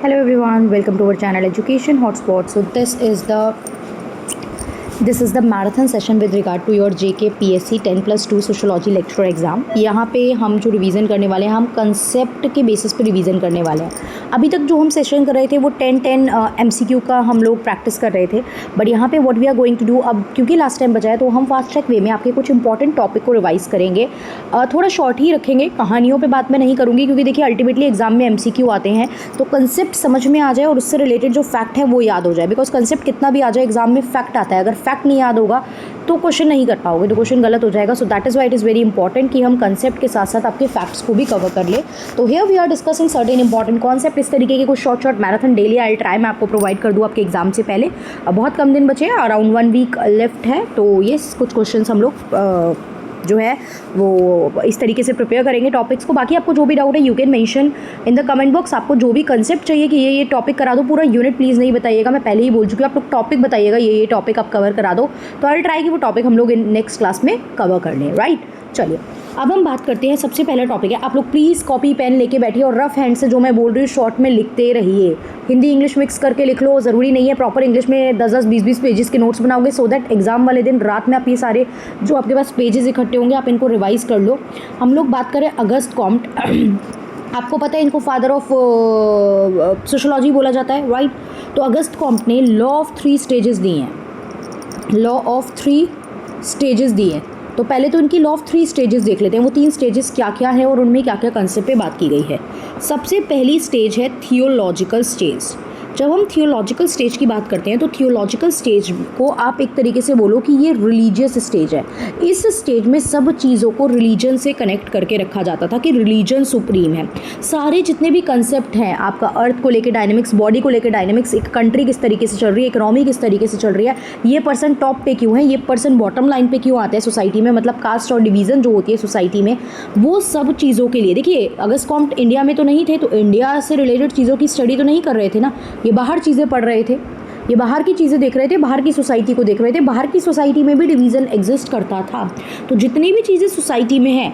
Hello everyone, welcome to our channel Education Hotspot. So this is the marathon session with regard to your JK PSC 10+2 sociology lecture exam. यहाँ पे हम जो revision करने वाले हैं, हम कंसेप्ट के बेसिस पे रिवीजन करने वाले हैं। अभी तक जो हम सेशन कर रहे थे वो 10 MCQ का हम लोग प्रैक्टिस कर रहे थे, बट यहाँ पे what we are going to do, अब क्योंकि लास्ट टाइम बचा है तो हम फास्ट ट्रैक वे में आपके कुछ इंपॉर्टेंट टॉपिक को रिवाइज़ करेंगे। थोड़ा शॉर्ट ही रखेंगे, कहानियों पर बात मैं नहीं करूँगी क्योंकि देखिए अल्टीमेटली एग्जाम में MCQ आते हैं तो कंसेप्ट समझ में आ जाए और उससे रिलेटेड जो फैक्ट है वो याद हो जाए। बिकॉज कंसेप्ट कितना भी आ जाए, एग्जाम में फैक्ट आता है, अगर फैक्ट नहीं याद होगा तो क्वेश्चन नहीं कर पाओगे, तो क्वेश्चन गलत हो जाएगा। So that is why it is very important कि हम कंसेप्ट के साथ साथ आपके फैक्ट्स को भी कवर कर ले। तो here we are discussing certain important concept. इस तरीके के कुछ short marathon daily I try मैं आपको प्रोवाइड कर दूँ आपके एग्जाम से पहले। बहुत कम दिन बचे हैं, अराउंड 1 वीक लेफ्ट है, तो ये कुछ क्वेश्चन हम लोग जो है वो इस तरीके से प्रिपेयर करेंगे टॉपिक्स को। बाकी आपको जो भी डाउट है you can mention in the comment box. आपको जो भी कंसेप्ट चाहिए कि ये टॉपिक करा दो, पूरा यूनिट प्लीज़ नहीं बताइएगा, मैं पहले ही बोल चुकी हूँ। आप लोग टॉपिक बताइएगा ये टॉपिक आप कवर करा दो, तो आई ट्राई कि वो टॉपिक हम लोग नेक्स्ट क्लास में कवर कर लें, राइट। चलिए अब हम बात करते हैं। सबसे पहला टॉपिक है, आप लोग प्लीज़ कॉपी पेन लेके बैठिए और रफ हैंड से जो मैं बोल रही हूँ शॉर्ट में लिखते रहिए। हिंदी इंग्लिश मिक्स करके लिख लो, ज़रूरी नहीं है प्रॉपर इंग्लिश में 10-10 20-20 पेजेस के नोट्स बनाओगे, सो दैट एग्जाम वाले दिन रात में आप ये सारे जो आपके पास पेजेस इकट्ठे होंगे आप इनको रिवाइज़ कर लो। हम लोग बात करें अगस्त कॉम्ट, आपको पता है इनको फादर ऑफ सोशोलॉजी बोला जाता है, राइट। तो अगस्त कॉम्ट ने लॉ ऑफ 3 स्टेजेस दिए हैं, लॉ ऑफ 3 स्टेजेस दिए हैं। तो पहले तो इनकी लॉ ऑफ 3 स्टेजेस देख लेते हैं, वो 3 स्टेजेस क्या क्या है और उनमें क्या क्या कंसेप्ट पे बात की गई है। सबसे पहली स्टेज है थियोलॉजिकल स्टेज। जब हम थियोलॉजिकल स्टेज की बात करते हैं तो थियोलॉजिकल स्टेज को आप एक तरीके से बोलो कि ये रिलीजियस स्टेज है। इस स्टेज में सब चीज़ों को रिलीजन से कनेक्ट करके रखा जाता था कि रिलीजन सुप्रीम है। सारे जितने भी कंसेप्ट हैं, आपका अर्थ को लेकर डायनेमिक्स, बॉडी को लेकर डायनेमिक्स, एक कंट्री किस तरीके से चल रही है, इकोनॉमी किस तरीके से चल रही है, ये पर्सन टॉप पे क्यों है, ये पर्सन बॉटम लाइन पे क्यों आता है सोसाइटी में, मतलब कास्ट और डिवीज़न जो होती है सोसाइटी में, वो सब चीज़ों के लिए। देखिए अगस्त कॉम्ट इंडिया में तो नहीं थे, तो इंडिया से रिलेटेड चीज़ों की स्टडी तो नहीं कर रहे थे ना, ये बाहर चीज़ें पढ़ रहे थे, ये बाहर की चीज़ें देख रहे थे, बाहर की सोसाइटी को देख रहे थे। बाहर की सोसाइटी में भी डिवीज़न एग्जिस्ट करता था, तो जितनी भी चीज़ें सोसाइटी में हैं,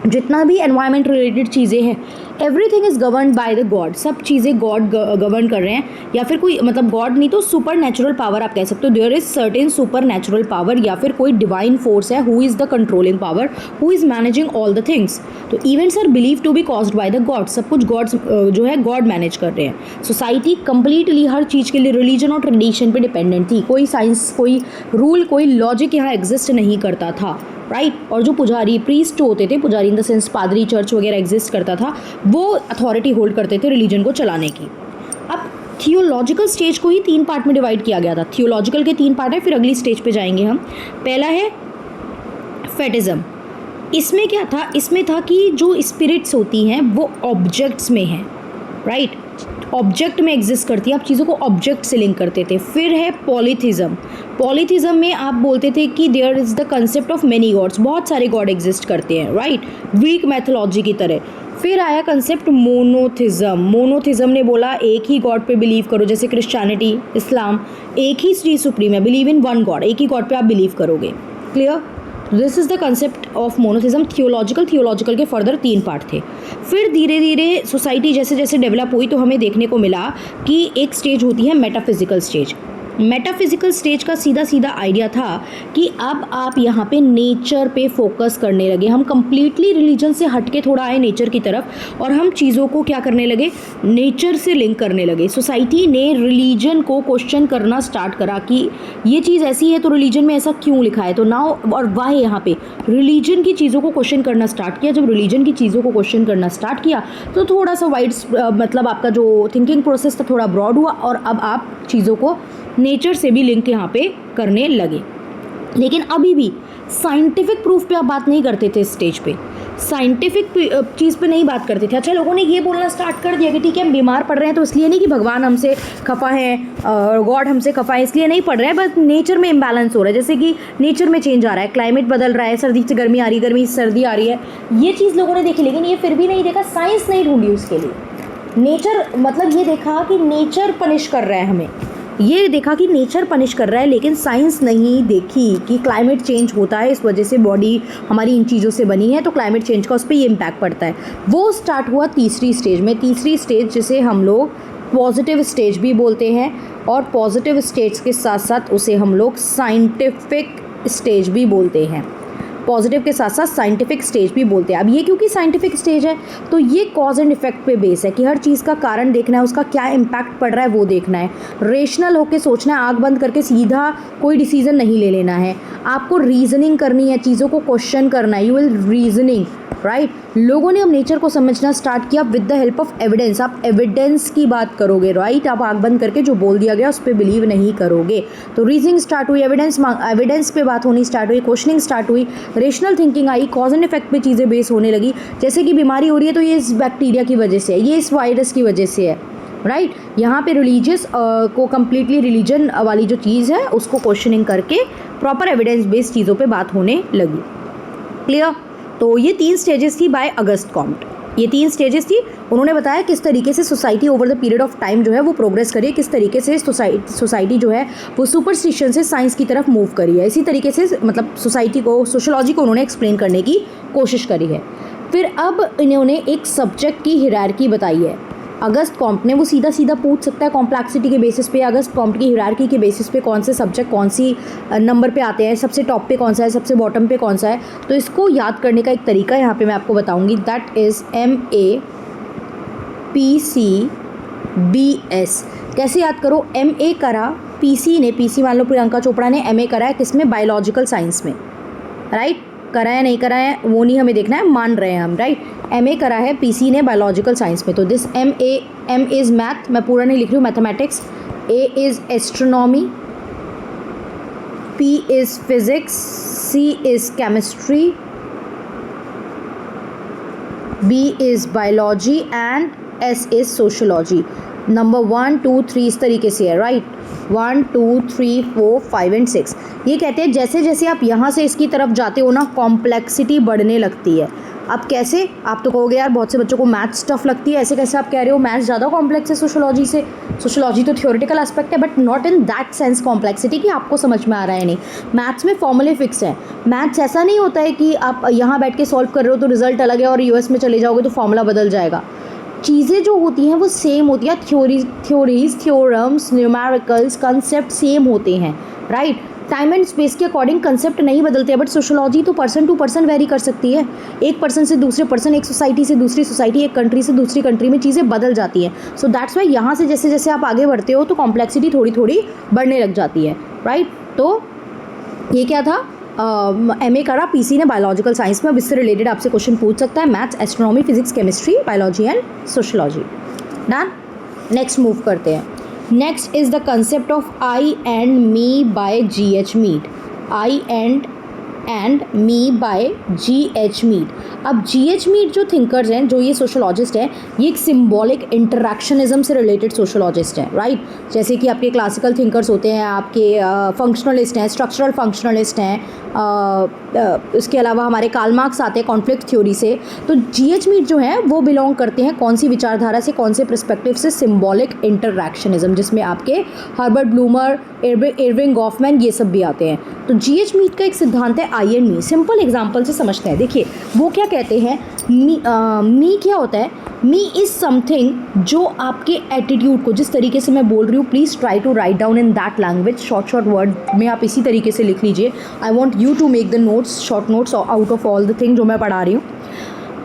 जितना भी एनवायरनमेंट रिलेटेड चीज़ें हैं, everything is governed bye the God. सब चीज़ें गॉड गवर्न कर रहे हैं, या फिर कोई मतलब गॉड नहीं तो सुपर नेचुरल पावर आप कह सकते हो। There is certain supernatural power, या फिर कोई डिवाइन फोर्स है who is the controlling power, who is managing all the things. तो events are believe to be caused by the God, सब कुछ गॉड्स जो है गॉड मैनेज कर रहे हैं। सोसाइटी कंप्लीटली हर चीज़ के लिए रिलीजन और ट्रेडिशन पे डिपेंडेंट थी। कोई साइंस, कोई रूल, कोई लॉजिक यहाँ एग्जिस्ट नहीं करता था, राइट। और जो पुजारी, प्रीस्ट जो होते थे, पुजारी इन द सेंस पादरी, चर्च वगैरह एग्जिस्ट करता था, वो अथॉरिटी होल्ड करते थे रिलीजन को चलाने की। अब थियोलॉजिकल स्टेज को ही 3 पार्ट में डिवाइड किया गया था। थियोलॉजिकल के 3 पार्ट है, फिर अगली स्टेज पे जाएंगे हम। पहला है फेटिज्म। इसमें क्या था, इसमें था कि जो स्पिरिट्स होती हैं वो ऑब्जेक्ट्स में हैं, राइट, ऑब्जेक्ट में एग्जिस्ट करती है, आप चीज़ों को ऑब्जेक्ट से लिंक करते थे। फिर है पॉलीथिज्म। पॉलीथिज्म में आप बोलते थे कि there is the concept of many gods, बहुत सारे गॉड एग्जिस्ट करते हैं, राइट, ग्रीक मैथोलॉजी की तरह। फिर आया कंसेप्ट मोनोथिज्म। मोनोथिज्म ने बोला एक ही गॉड पे बिलीव करो, जैसे क्रिश्चियनिटी, इस्लाम, एक ही चीज़ सुप्रीम है, बिलीव इन वन गॉड, एक ही गॉड पे आप बिलीव करोगे, clear. This is the concept of monotheism. Theological के फर्दर 3 पार्ट थे। फिर धीरे धीरे सोसाइटी जैसे जैसे डेवलप हुई तो हमें देखने को मिला कि एक स्टेज होती है मेटाफिजिकल स्टेज। मेटाफिजिकल स्टेज का सीधा सीधा आइडिया था कि अब आप यहाँ पे नेचर पे फोकस करने लगे। हम कंप्लीटली रिलीजन से हटके थोड़ा आए नेचर की तरफ, और हम चीज़ों को क्या करने लगे, नेचर से लिंक करने लगे। सोसाइटी ने रिलीजन को क्वेश्चन करना स्टार्ट करा कि ये चीज़ ऐसी है तो रिलीजन में ऐसा क्यों लिखा है, तो नाउ और वाह यहाँ पे रिलीजन की चीज़ों को क्वेश्चन करना स्टार्ट किया। जब रिलीजन की चीज़ों को क्वेश्चन करना स्टार्ट किया तो थोड़ा सा वाइड मतलब आपका जो थिंकिंग प्रोसेस था थोड़ा ब्रॉड हुआ, और अब आप चीज़ों को नेचर से भी लिंक यहाँ पे करने लगे। लेकिन अभी भी साइंटिफिक प्रूफ पे आप बात नहीं करते थे, स्टेज पे साइंटिफिक चीज़ पे नहीं बात करते थे। अच्छा, लोगों ने ये बोलना स्टार्ट कर दिया कि ठीक है हम बीमार पड़ रहे हैं तो इसलिए नहीं कि भगवान हमसे खफा है, गॉड हमसे खफा है, इसलिए नहीं पड़ रहे हैं, बस नेचर में इम्बैलेंस हो रहा है। जैसे कि नेचर में चेंज आ रहा है, क्लाइमेट बदल रहा है, सर्दी से गर्मी आ रही है, गर्मी से सर्दी आ रही है, ये चीज़ लोगों ने देखी। लेकिन ये फिर भी नहीं देखा, साइंस नहीं ढूंढी उसके लिए। नेचर मतलब ये देखा कि नेचर पनिश कर रहा है हमें, ये देखा कि नेचर पनिश कर रहा है, लेकिन साइंस नहीं देखी कि क्लाइमेट चेंज होता है, इस वजह से बॉडी हमारी इन चीज़ों से बनी है, तो क्लाइमेट चेंज का उस पर ये इम्पैक्ट पड़ता है। वो स्टार्ट हुआ तीसरी स्टेज में। तीसरी स्टेज जिसे हम लोग पॉजिटिव स्टेज भी बोलते हैं, और पॉजिटिव स्टेज के साथ साथ उसे हम लोग साइंटिफिक स्टेज भी बोलते हैं। पॉजिटिव के साथ साथ साइंटिफिक स्टेज भी बोलते हैं। अब ये क्योंकि साइंटिफिक स्टेज है तो ये कॉज एंड इफेक्ट पे बेस है कि हर चीज़ का कारण देखना है, उसका क्या इम्पैक्ट पड़ रहा है वो देखना है, रेशनल होकर सोचना है, आँख बंद करके सीधा कोई डिसीजन नहीं ले लेना है, आपको रीजनिंग करनी है, चीज़ों को क्वेश्चन करना है, यू विल रीजनिंग, राइट। लोगों ने अब नेचर को समझना स्टार्ट किया with the help of evidence. आप एविडेंस की बात करोगे, राइट। आप आँख बंद करके जो बोल दिया गया उस पर बिलीव नहीं करोगे। तो रीजनिंग स्टार्ट हुई, एविडेंस पे बात होनी स्टार्ट हुई, क्वेश्चनिंग स्टार्ट हुई, rational thinking I, cause and effect पे चीज़ें बेस होने लगी। जैसे कि बीमारी हो रही है तो ये इस बैक्टीरिया की वजह से है, ये इस वायरस की वजह से है, राइट। यहाँ पे रिलीजियस को कम्प्लीटली रिलीजन वाली जो चीज़ है उसको क्वेश्चनिंग करके प्रॉपर एविडेंस बेस्ड चीज़ों पे बात होने लगी। क्लियर। तो ये 3 स्टेजेस थी बाय अगस्त कॉम्ट। ये 3 स्टेजेस थी। उन्होंने बताया किस तरीके से society over the period of time जो है वो प्रोग्रेस करी है, किस तरीके से सोसाइटी जो है वो सुपरस्टिशन से साइंस की तरफ मूव करी है। इसी तरीके से मतलब सोसाइटी को, सोशोलॉजी को उन्होंने एक्सप्लेन करने की कोशिश करी है। फिर अब इन्होंने एक सब्जेक्ट की हिरार्की बताई है। अगस्त कॉम्ट ने, वो सीधा सीधा पूछ सकता है कॉम्प्लेक्सिटी के बेसिस पे, अगस्त कॉम्ट की हिरार्की के बेसिस पे कौन से सब्जेक्ट कौन सी नंबर पे आते हैं, सबसे टॉप पे कौन सा है, सबसे बॉटम पे कौन सा है। तो इसको याद करने का एक तरीका यहाँ पे मैं आपको बताऊँगी, दैट इज़ MAPCBS। कैसे याद करो, MA करा, PC मान लो प्रियंका चोपड़ा ने MA करा है किसमें, बायोलॉजिकल साइंस में, राइट। करा है नहीं करा है वो नहीं हमें देखना है, मान रहे हैं हम, राइट। MA करा है PC ने बायोलॉजिकल साइंस में। तो दिस M इज़ मैथ, मैं पूरा नहीं लिख रही हूँ, mathematics. A is astronomy, P is physics, C is chemistry, B is biology and S is sociology. Number 1 2 3 इस तरीके से है, राइट। 1 2 3 4 5 एंड 6। ये कहते हैं जैसे जैसे आप यहाँ से इसकी तरफ जाते हो ना, कॉम्प्लेक्सिटी बढ़ने लगती है। अब कैसे, आप तो कहोगे यार बहुत से बच्चों को मैथ्स टफ लगती है, ऐसे कैसे आप कह रहे हो, मैथ्स ज़्यादा कॉम्प्लेक्स है सोशोलॉजी से। सोशोलॉजी तो थ्योरेटिकल एस्पेक्ट है, but not in that sense complexity कि आपको समझ में आ रहा है नहीं। मैथ्स में फॉर्मूले फिक्स है। मैथ्स ऐसा नहीं होता है कि आप यहाँ बैठ के सॉल्व कर रहे हो तो रिजल्ट अलग है और US में चले जाओगे तो फॉर्मूला बदल जाएगा। चीज़ें जो होती हैं वो सेम होती हैं, theories, theorems, numericals, concept same होते हैं, राइट। टाइम एंड स्पेस के अकॉर्डिंग कंसेप्ट नहीं बदलते हैं, बट सोशोलॉजी तो पर्सन टू पर्सन वेरी कर सकती है। एक पर्सन से दूसरे पर्सन, एक सोसाइटी से दूसरी सोसाइटी, एक कंट्री से दूसरी कंट्री में चीज़ें बदल जाती हैं। सो दैट्स वाई यहाँ से जैसे जैसे आप आगे बढ़ते हो तो कॉम्प्लेक्सिटी थोड़ी थोड़ी बढ़ने लग जाती है, राइट। तो ये क्या था, MA करा, PC ने बायोलॉजिकल साइंस में। अब इससे रिलेटेड आपसे क्वेश्चन पूछ सकता है, maths, astronomy, physics, chemistry, biology and sociology. Done. Next move करते हैं। Next is the concept of I and me by GH Mead. I and me by GH Mead. अब GH मीड जो thinkers हैं, जो ये सोशोलॉजिस्ट हैं, ये एक सिम्बॉलिक इंटरैक्शनिज्म से रिलेटेड सोशोलॉजिस्ट हैं, राइट। जैसे कि आपके क्लासिकल थिंकर्स होते हैं, आपके फंक्शनलिस्ट हैं, स्ट्रक्चरल फंक्शनलिस्ट हैं, इसके अलावा हमारे कार्ल मार्क्स आते हैं कॉन्फ्लिक्ट थ्योरी से। तो GH मीड जो है वो बिलोंग करते हैं कौन सी विचारधारा से, कौन से पर्सपेक्टिव से, सिम्बॉलिक इंटरैक्शनिज्म, जिसमें आपके हर्बर्ट ब्लूमर, इरविंग गॉफमैन ये सब भी आते हैं। तो GH मीड का एक सिद्धांत है आई एंड मी। सिंपल एग्जांपल से समझते हैं। देखिए वो क्या कहते हैं, मी क्या होता है, मी इज़ समथिंग जो आपके एटीट्यूड को, जिस तरीके से मैं बोल रही हूँ, please try to write down in that language, short word में आप इसी तरीके से लिख लीजिए। I want you to make the notes, short notes out of all the thing जो मैं पढ़ा रही हूँ।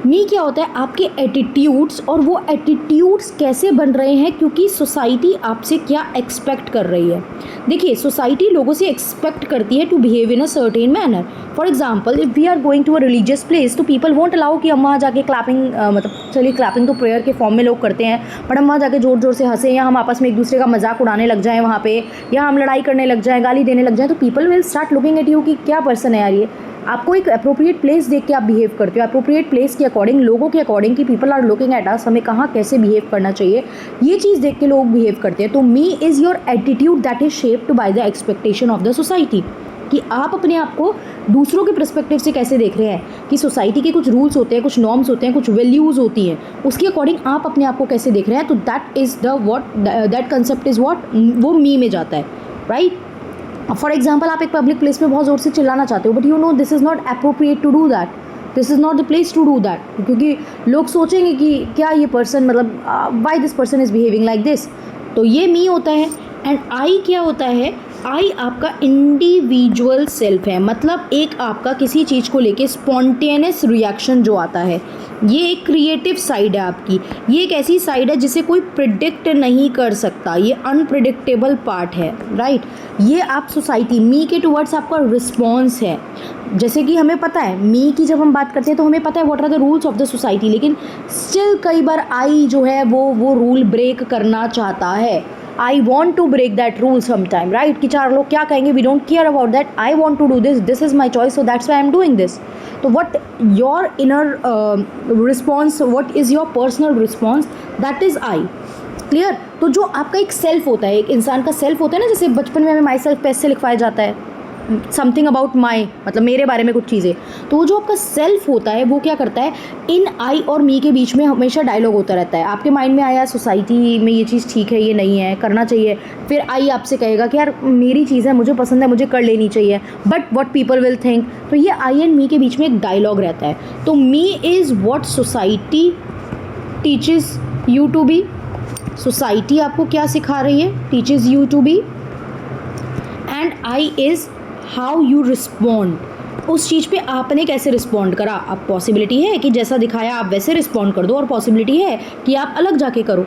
मी क्या होता है, आपके एटीट्यूड्स, और वो एटीट्यूड्स कैसे बन रहे हैं क्योंकि सोसाइटी आपसे क्या एक्सपेक्ट कर रही है। देखिए सोसाइटी लोगों से एक्सपेक्ट करती है to behave in a certain manner. For example if we are going to a religious place तो पीपल वोंट अलाउ कि हम वहाँ जाके क्लैपिंग, मतलब चलिए क्लैपिंग तो प्रेयर के फॉर्म में लोग करते हैं, बट हम वहाँ जाके ज़ोर ज़ोर से हंसें, या हम आपस में एक दूसरे का मजाक उड़ाने लग जाएँ वहाँ पे, या हम लड़ाई करने लग जाएँ, गाली देने लग जाएँ, तो people will start looking at you कि क्या पर्सन है यार ये। आपको एक अप्रोप्रिएट प्लेस देख के आप बिहेव करते हो, अप्रोप्रिएट प्लेस के अकॉर्डिंग, लोगों के अकॉर्डिंग कि people are looking at us, हमें कहाँ कैसे बिहेव करना चाहिए, ये चीज़ देख के लोग बिहेव करते हैं। तो me is your attitude that is shaped by the expectation of the society, कि आप अपने आप को दूसरों के पर्सपेक्टिव से कैसे देख रहे हैं, कि सोसाइटी के कुछ रूल्स होते हैं, कुछ नॉर्म्स होते हैं, कुछ वैल्यूज़ होती हैं, उसके अकॉर्डिंग आप अपने आप को कैसे देख रहे हैं। तो that is the that concept is what, वो मी में जाता है, राइट। फॉर एग्जाम्पल आप एक पब्लिक प्लेस में बहुत ज़ोर से चिल्लाना चाहते हो, but you know this is not appropriate to do that, this is not the place to do that, क्योंकि लोग सोचेंगे कि क्या ये पर्सन मतलब why this person is behaving like this. तो ये मी होता है। एंड आई क्या होता है? आई आपका इंडिविजुअल सेल्फ है, मतलब एक आपका किसी चीज़ को लेके स्पॉन्टेनियस रिएक्शन जो आता है, ये एक क्रिएटिव साइड है आपकी। ये एक ऐसी साइड है जिसे कोई प्रिडिक्ट नहीं कर सकता, ये अनप्रिडिक्टेबल पार्ट है, राइट। ये आप सोसाइटी मी के टुवर्ड्स आपका रिस्पॉन्स है। जैसे कि हमें पता है मी की जब हम बात करते हैं तो हमें पता है what are the rules of the society, लेकिन स्टिल कई बार आई जो है वो रूल ब्रेक करना चाहता है। I want to break that rule sometime, right, कि चार लोग क्या कहेंगे, we don't care about that, I want to do this, this is my choice, so that's why I am doing this. तो what your inner response, what is your personal response, that is I. Clear. तो जो आपका एक self होता है, एक इंसान का सेल्फ होता है ना, जैसे बचपन में हमें माई सेल्फ पे ऐसे लिखवाया जाता है, समथिंग अबाउट माई, मतलब मेरे बारे में कुछ चीज़ें। तो वो जो आपका सेल्फ होता है वो क्या करता है, इन आई और मी के बीच में हमेशा डायलॉग होता रहता है। आपके माइंड में आया सोसाइटी में ये चीज़ ठीक है, ये नहीं है, करना चाहिए, फिर आई आपसे कहेगा कि यार मेरी चीज़ है, मुझे पसंद है, मुझे कर लेनी चाहिए, but what people will think. तो ये आई एंड मी के बीच में एक डायलॉग रहता है। तो me is what society teaches you to be. Society आपको क्या सिखा रही है, teaches you to be. And I is how you respond, उस चीज़ पे आपने कैसे रिस्पॉन्ड करा। अब पॉसिबिलिटी है कि जैसा दिखाया आप वैसे रिस्पॉन्ड कर दो, और पॉसिबिलिटी है कि आप अलग जाके करो,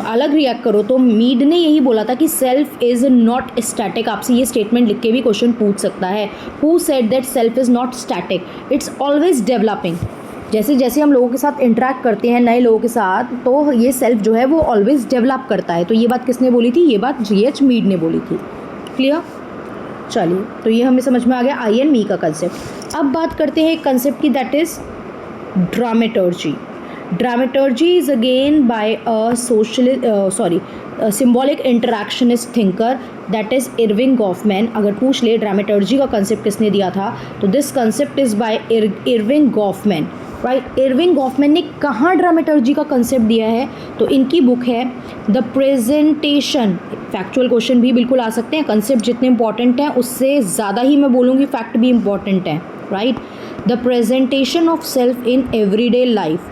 अलग रिएक्ट करो। तो मीड ने यही बोला था कि सेल्फ इज़ नॉट स्टैटिक। आपसे ये स्टेटमेंट लिख के भी क्वेश्चन पूछ सकता है, who said that self is not static, it's always developing. जैसे जैसे हम लोगों के साथ इंटरेक्ट करते हैं, नए लोगों के साथ, तो ये सेल्फ जो है वो ऑलवेज डेवलप करता है। तो ये बात किसने बोली थी, ये बात जी.एच. मीड ने बोली थी। क्लियर। चलिए, तो ये हमें समझ में आ गया आई एंड मी का कंसेप्ट। अब बात करते हैं एक कंसेप्ट की, that is dramaturgy. Dramaturgy is again by symbolic interactionist thinker, that is Erving Goffman. अगर पूछ ले ड्रामेटर्जी का कंसेप्ट किसने दिया था, तो this concept is by Irving Goffman, right. Irving Goffman ने कहाँ ड्रामेटर्जी का कंसेप्ट दिया है, तो इनकी बुक है द प्रेजेंटेशन। फैक्चुअल क्वेश्चन भी बिल्कुल आ सकते हैं, कंसेप्ट जितने इंपॉर्टेंट हैं उससे ज़्यादा ही मैं बोलूँगी फैक्ट भी इंपॉर्टेंट है, right. The presentation of self in everyday life,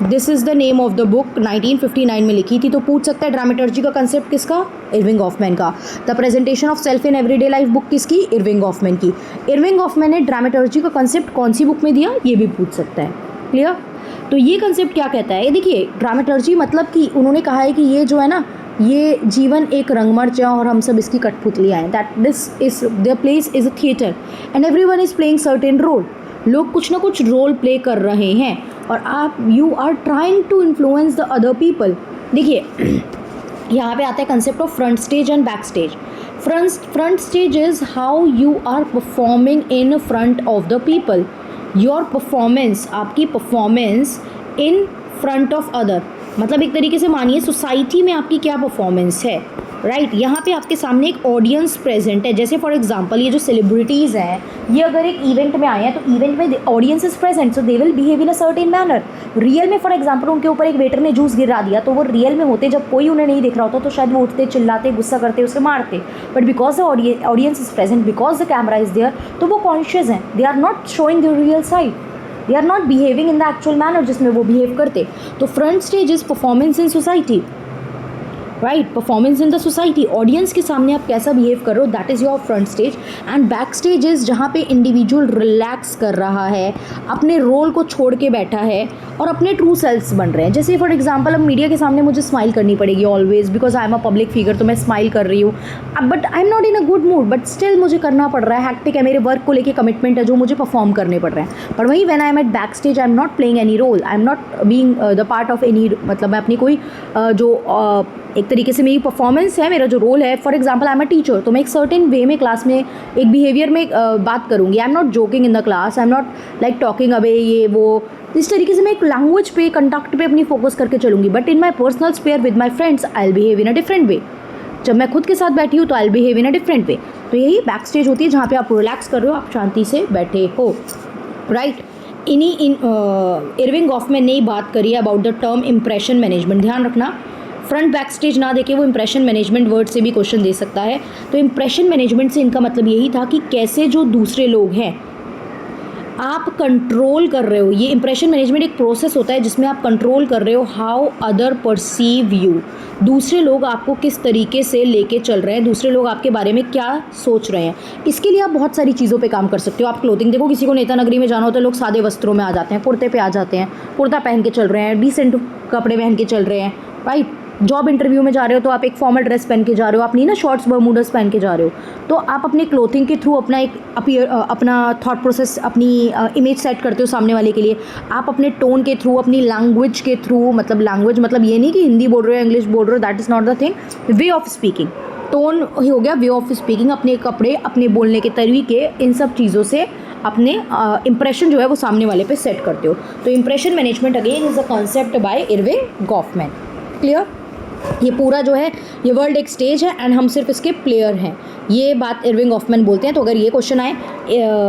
this is the name of the book, 1959 में लिखी थी। तो पूछ सकता है ड्रामेटर्जी का कंसेप्ट किसका, इरविंग गॉफमैन का। The presentation of self in everyday life book किसकी, इरविंग गॉफमैन की। इरविंग गॉफमैन ने ड्रामेटर्जी का कंसेप्ट कौन सी बुक में दिया, ये भी पूछ सकता है। क्लियर। तो ये कंसेप्ट क्या कहता है, ये देखिए, ड्रामेटर्जी मतलब कि उन्होंने कहा है कि ये जो है ना, ये जीवन एक रंगमंच है और हम सब इसकी कठपुतलियाँ हैं। That this is the place is a theatre and everyone is playing certain role. लोग कुछ ना कुछ रोल प्ले कर रहे हैं और आप you are trying to influence the other people. देखिए यहाँ पे आता है concept of front stage and back stage. Front stage is how you are performing in front of the people. Your performance, आपकी performance in front of other, मतलब एक तरीके से मानिए सोसाइटी में आपकी क्या परफॉर्मेंस है, राइट। यहाँ पे आपके सामने एक ऑडियंस प्रेजेंट है। जैसे फॉर एग्जांपल ये जो सेलिब्रिटीज़ हैं, ये अगर एक इवेंट में आए हैं तो इवेंट में audience is present, so they will behave in a certain manner. Real में फॉर एग्जांपल उनके ऊपर एक वेटर ने जूस गिरा दिया, तो वो रियल में होते जब कोई उन्हें नहीं दिख रहा होता तो शायद वो उठते, चिल्लाते, गुस्सा करते, उसे मारते। But because the audience is present, because the camera is there, तो वो कॉन्शियस हैं, they are not showing the real side, they are not behaving in the actual manner जिसमें वो बिहेव करते। तो front stage is performance in society, right, performance in the society. Audience के सामने आप कैसा बिहेव कर रहे हो, that is your front stage. And back stage is जहाँ पे इंडिविजुअल रिलैक्स कर रहा है, अपने रोल को छोड़ के बैठा है और अपने ट्रू सेल्फ्स बन रहे हैं। जैसे फॉर एग्जांपल अब मीडिया के सामने मुझे स्माइल करनी पड़ेगी always, because I am a public figure, तो मैं स्माइल कर रही हूँ, but I am not in a good mood, but still मुझे करना पड़ रहा है, हैक्टिक है, मेरे वर्क को लेके कमिटमेंट है जो मुझे परफॉर्म करने पड़ रहे हैं। पर वहीं when I am at back stage, I am not playing any role, I am not being the part of any, मतलब मैं अपनी कोई जो एक तरीके से मेरी परफॉर्मेंस है, मेरा जो रोल है, for example I am a teacher, तो मैं एक सर्टेन वे में क्लास में एक बिहेवियर में बात करूँगी। आई am not joking in the class, I am not like talking away, ये वो, इस तरीके से मैं एक लैंग्वेज पे, कंडक्ट पे अपनी फोकस करके चलूँगी। But in my personal sphere with my friends I will behave in a different way. जब मैं खुद के साथ बैठी हूँ तो I will behave in a different way. तो यही बैक स्टेज होती है जहाँ पे आप रिलैक्स कर रहे हो, आप शांति से बैठे हो, राइट। इरविंग गॉफमैन ने बात करी है about the term impression management. ध्यान रखना, फ्रंट बैक स्टेज ना देके वो इंप्रेशन मैनेजमेंट वर्ड से भी क्वेश्चन दे सकता है। तो इंप्रेशन मैनेजमेंट से इनका मतलब यही था कि कैसे जो दूसरे लोग हैं आप कंट्रोल कर रहे हो, ये इंप्रेशन मैनेजमेंट एक प्रोसेस होता है जिसमें आप कंट्रोल कर रहे हो हाउ अदर परसीव यू, दूसरे लोग आपको किस तरीके से लेके चल रहे हैं, दूसरे लोग आपके बारे में क्या सोच रहे हैं। इसके लिए आप बहुत सारी चीज़ों पे काम कर सकते हो। आप क्लोथिंग देखो, किसी को नेता नगरी में जाना होता है, लोग सादे वस्त्रों में आ जाते हैं, कुर्ते पे आ जाते हैं, कुर्ता पहन के चल रहे हैं, डिसेंट कपड़े पहन के चल रहे हैं, राइट। जॉब इंटरव्यू में जा रहे हो तो आप एक फॉर्मल ड्रेस पहन के जा रहे हो, आप नहीं ना शॉर्ट्स बर्मूडास पहन के जा रहे हो। तो आप अपने क्लोथिंग के थ्रू अपना एक अपना थॉट प्रोसेस, अपनी इमेज सेट करते हो सामने वाले के लिए। आप अपने टोन के थ्रू, अपनी लैंग्वेज के थ्रू, मतलब लैंग्वेज मतलब ये नहीं कि हिंदी बोल रहे हो, इंग्लिश बोल रहे हो, that is not the thing. Way of speaking, tone ही हो गया, वे ऑफ स्पीकिंग, अपने कपड़े, अपने बोलने के तरीके, इन सब चीज़ों से अपने इंप्रेशन जो है वो सामने वाले पे सेट करते हो। तो impression management again is a concept bye Irving Goffman. Clear? ये पूरा जो है ये वर्ल्ड एक स्टेज है एंड हम सिर्फ इसके प्लेयर हैं, ये बात इरविंग गॉफमैन बोलते हैं। तो अगर ये क्वेश्चन आए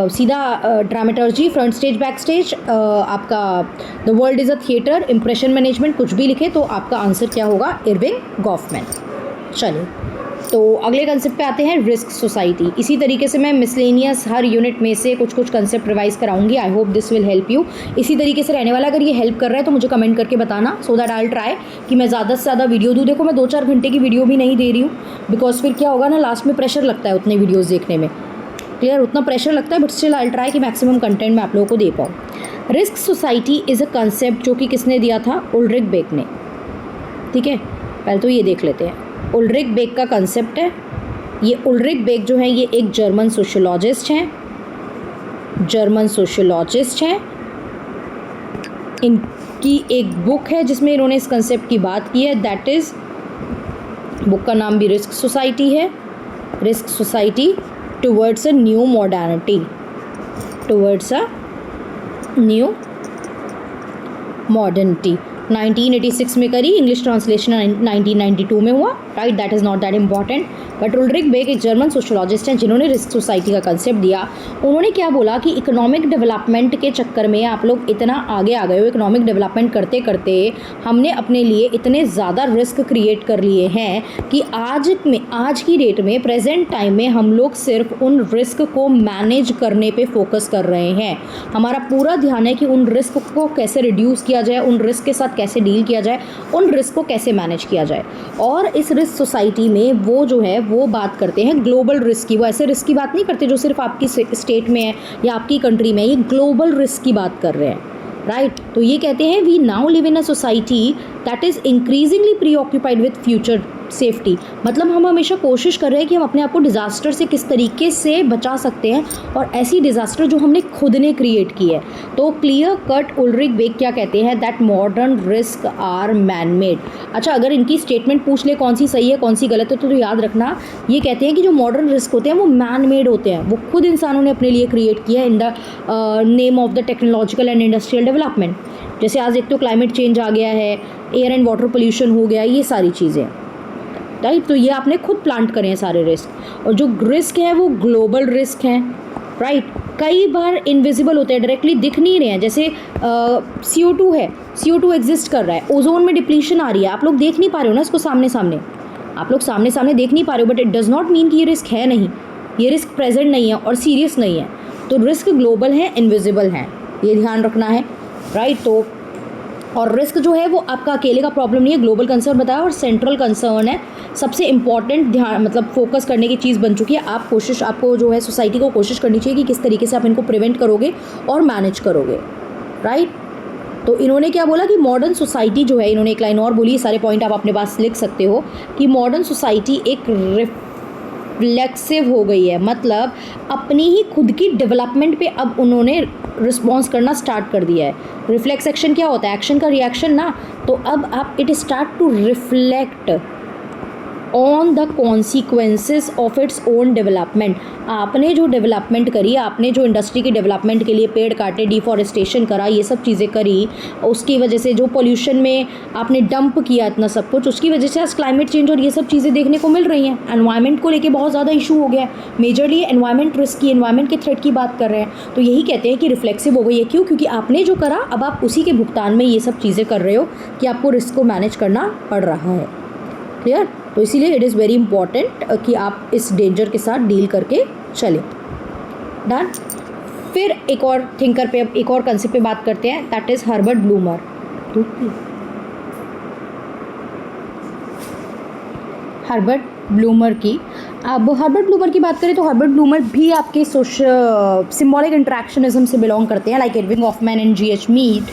सीधा ड्रामेटर्जी, फ्रंट स्टेज, बैक स्टेज, आपका the world is a theatre, impression management, कुछ भी लिखे तो आपका आंसर क्या होगा? Irving Goffman. चलिए, तो अगले कंसेप्ट पे आते हैं, रिस्क सोसाइटी। इसी तरीके से मैं मिसलेनियस हर यूनिट में से कुछ कुछ कंसेप्ट रिवाइज कराऊंगी। I hope this will help you. इसी तरीके से रहने वाला, अगर ये हेल्प कर रहा है तो मुझे कमेंट करके बताना, so that I will try कि मैं ज़्यादा से ज़्यादा वीडियो दूँ। देखो मैं 2-4 घंटे की वीडियो भी नहीं दे रही हूँ, बिकॉज फिर क्या होगा ना, लास्ट में प्रेशर लगता है उतने वीडियोज़ देखने में। क्लियर? उतना प्रेशर लगता है, but still I will try कि मैक्सिमम कंटेंट मैं आप लोगों को दे पाऊँ। Risk society is a concept जो कि किसने दिया था? उल्रिक बेक ने। ठीक है, पहले तो ये देख लेते हैं। उल्रिक बेक का कंसेप्ट है ये। उल्रिक बेक जो है ये एक जर्मन सोशियोलॉजिस्ट हैं, जर्मन सोशियोलॉजिस्ट हैं। इनकी एक बुक है जिसमें इन्होंने इस कंसेप्ट की बात की है, दैट इज़, बुक का नाम भी रिस्क सोसाइटी है, risk society towards a new modernity, towards a new modernity. 1986 में करी, इंग्लिश ट्रांसलेशन 1992 में हुआ, right. That is not that important. But Ulrich Beck एक जर्मन सोशोलॉजिस्ट हैं जिन्होंने रिस्क सोसाइटी का कंसेप्ट दिया। उन्होंने क्या बोला कि इकोनॉमिक डेवलपमेंट के चक्कर में आप लोग इतना आगे आ गए हो, इकोनॉमिक डेवलपमेंट करते करते हमने अपने लिए इतने ज़्यादा रिस्क क्रिएट कर लिए हैं कि आज की डेट में, प्रेजेंट टाइम में हम लोग सिर्फ उन रिस्क को मैनेज करने पर फोकस कर रहे हैं। हमारा पूरा ध्यान है कि उन रिस्क को कैसे रिड्यूस किया जाए, उन रिस्क के साथ कैसे डील किया जाए, उन रिस्क को कैसे मैनेज किया जाए। और इस रिस्क सोसाइटी में वो जो है वो बात करते हैं ग्लोबल रिस्क की। वो ऐसे रिस्क की बात नहीं करते जो सिर्फ आपकी स्टेट में है या आपकी कंट्री में है, ये ग्लोबल रिस्क की बात कर रहे हैं, राइट। तो ये कहते हैं we now live in a society that is increasingly preoccupied with future safety. मतलब हम हमेशा कोशिश कर रहे हैं कि हम अपने आप को डिज़ास्टर से किस तरीके से बचा सकते हैं, और ऐसी डिज़ास्टर जो हमने खुद ने क्रिएट की है। तो क्लियर कट उल्रिक बेक क्या कहते हैं? That modern risk are man made. अच्छा, अगर इनकी स्टेटमेंट पूछ ले कौन सी सही है कौन सी गलत है तो याद रखना, ये कहते हैं कि जो मॉडर्न रिस्क होते हैं वो मैन मेड होते हैं, वो खुद इंसानों ने अपने लिए क्रिएट किया है in the name of the technological and industrial development. जैसे आज एक तो क्लाइमेट चेंज आ गया है, एयर एंड वाटर पोल्यूशन हो गया, ये सारी चीज़ें, राइट। तो ये आपने खुद प्लांट करे हैं सारे रिस्क। और जो रिस्क है वो ग्लोबल रिस्क हैं, राइट। कई बार इनविजिबल होते हैं, डायरेक्टली दिख नहीं रहे हैं। जैसे CO2 है, CO2 एग्जिस्ट कर रहा है, ओजोन में डिप्लीशन आ रही है, आप लोग देख नहीं पा रहे हो ना इसको सामने सामने, आप लोग सामने सामने देख नहीं पा रहे हो, but it does not mean कि ये रिस्क है नहीं, ये रिस्क प्रेजेंट नहीं है और सीरियस नहीं है। तो रिस्क ग्लोबल है, इनविजिबल है, ये ध्यान रखना है, राइट। तो और रिस्क जो है वो आपका अकेले का प्रॉब्लम नहीं है, ग्लोबल कंसर्न बताया और सेंट्रल कंसर्न है, सबसे इम्पॉर्टेंट ध्यान मतलब फोकस करने की चीज़ बन चुकी है। आपको जो है सोसाइटी को कोशिश करनी चाहिए कि किस तरीके से आप इनको प्रिवेंट करोगे और मैनेज करोगे, राइट। तो इन्होंने क्या बोला कि मॉडर्न सोसाइटी जो है, इन्होंने एक लाइन और बोली, सारे पॉइंट आप अपने पास लिख सकते हो, कि मॉडर्न सोसाइटी एक रिफ्लेक्सिव हो गई है, मतलब अपनी ही खुद की डेवलपमेंट पे अब उन्होंने रिस्पॉन्स करना स्टार्ट कर दिया है। रिफ्लेक्स एक्शन क्या होता है? एक्शन का रिएक्शन ना। तो अब आप it start to reflect on the consequences of its own development. आपने जो डेवलपमेंट करी, आपने जो इंडस्ट्री की डेवलपमेंट के लिए पेड़ काटे, डिफॉरेस्टेशन करा, ये सब चीज़ें करी, उसकी वजह से जो पोल्यूशन में आपने डंप किया इतना सब कुछ, उसकी वजह से आज क्लाइमेट चेंज और ये सब चीज़ें देखने को मिल रही हैं। एनवायरनमेंट को लेके बहुत ज़्यादा इशू हो गया है, मेजरली एनवायरनमेंट रिस्क की, एनवायरनमेंट के थ्रेट की बात कर रहे हैं। तो यही कहते हैं कि रिफ्लेक्सिव हो गई है। क्यों? क्योंकि आपने जो करा अब आप उसी के भुगतान में ये सब चीज़ें कर रहे हो कि आपको रिस्क को मैनेज करना पड़ रहा है। क्लियर? तो इसीलिए इट इज़ वेरी इंपॉर्टेंट कि आप इस डेंजर के साथ डील करके चलें। डन। फिर एक और थिंकर पे, एक और कंसेप्ट पे बात करते हैं, that is Herbert bloomer. Herbert bloomer की, अब हर्बर्ट ब्लूमर की बात करें तो हर्बर्ट ब्लूमर भी आपके सिम्बॉलिक इंटरेक्शनिज्म से बिलोंग करते हैं, like Edwin Hoffman and G.H. Mead.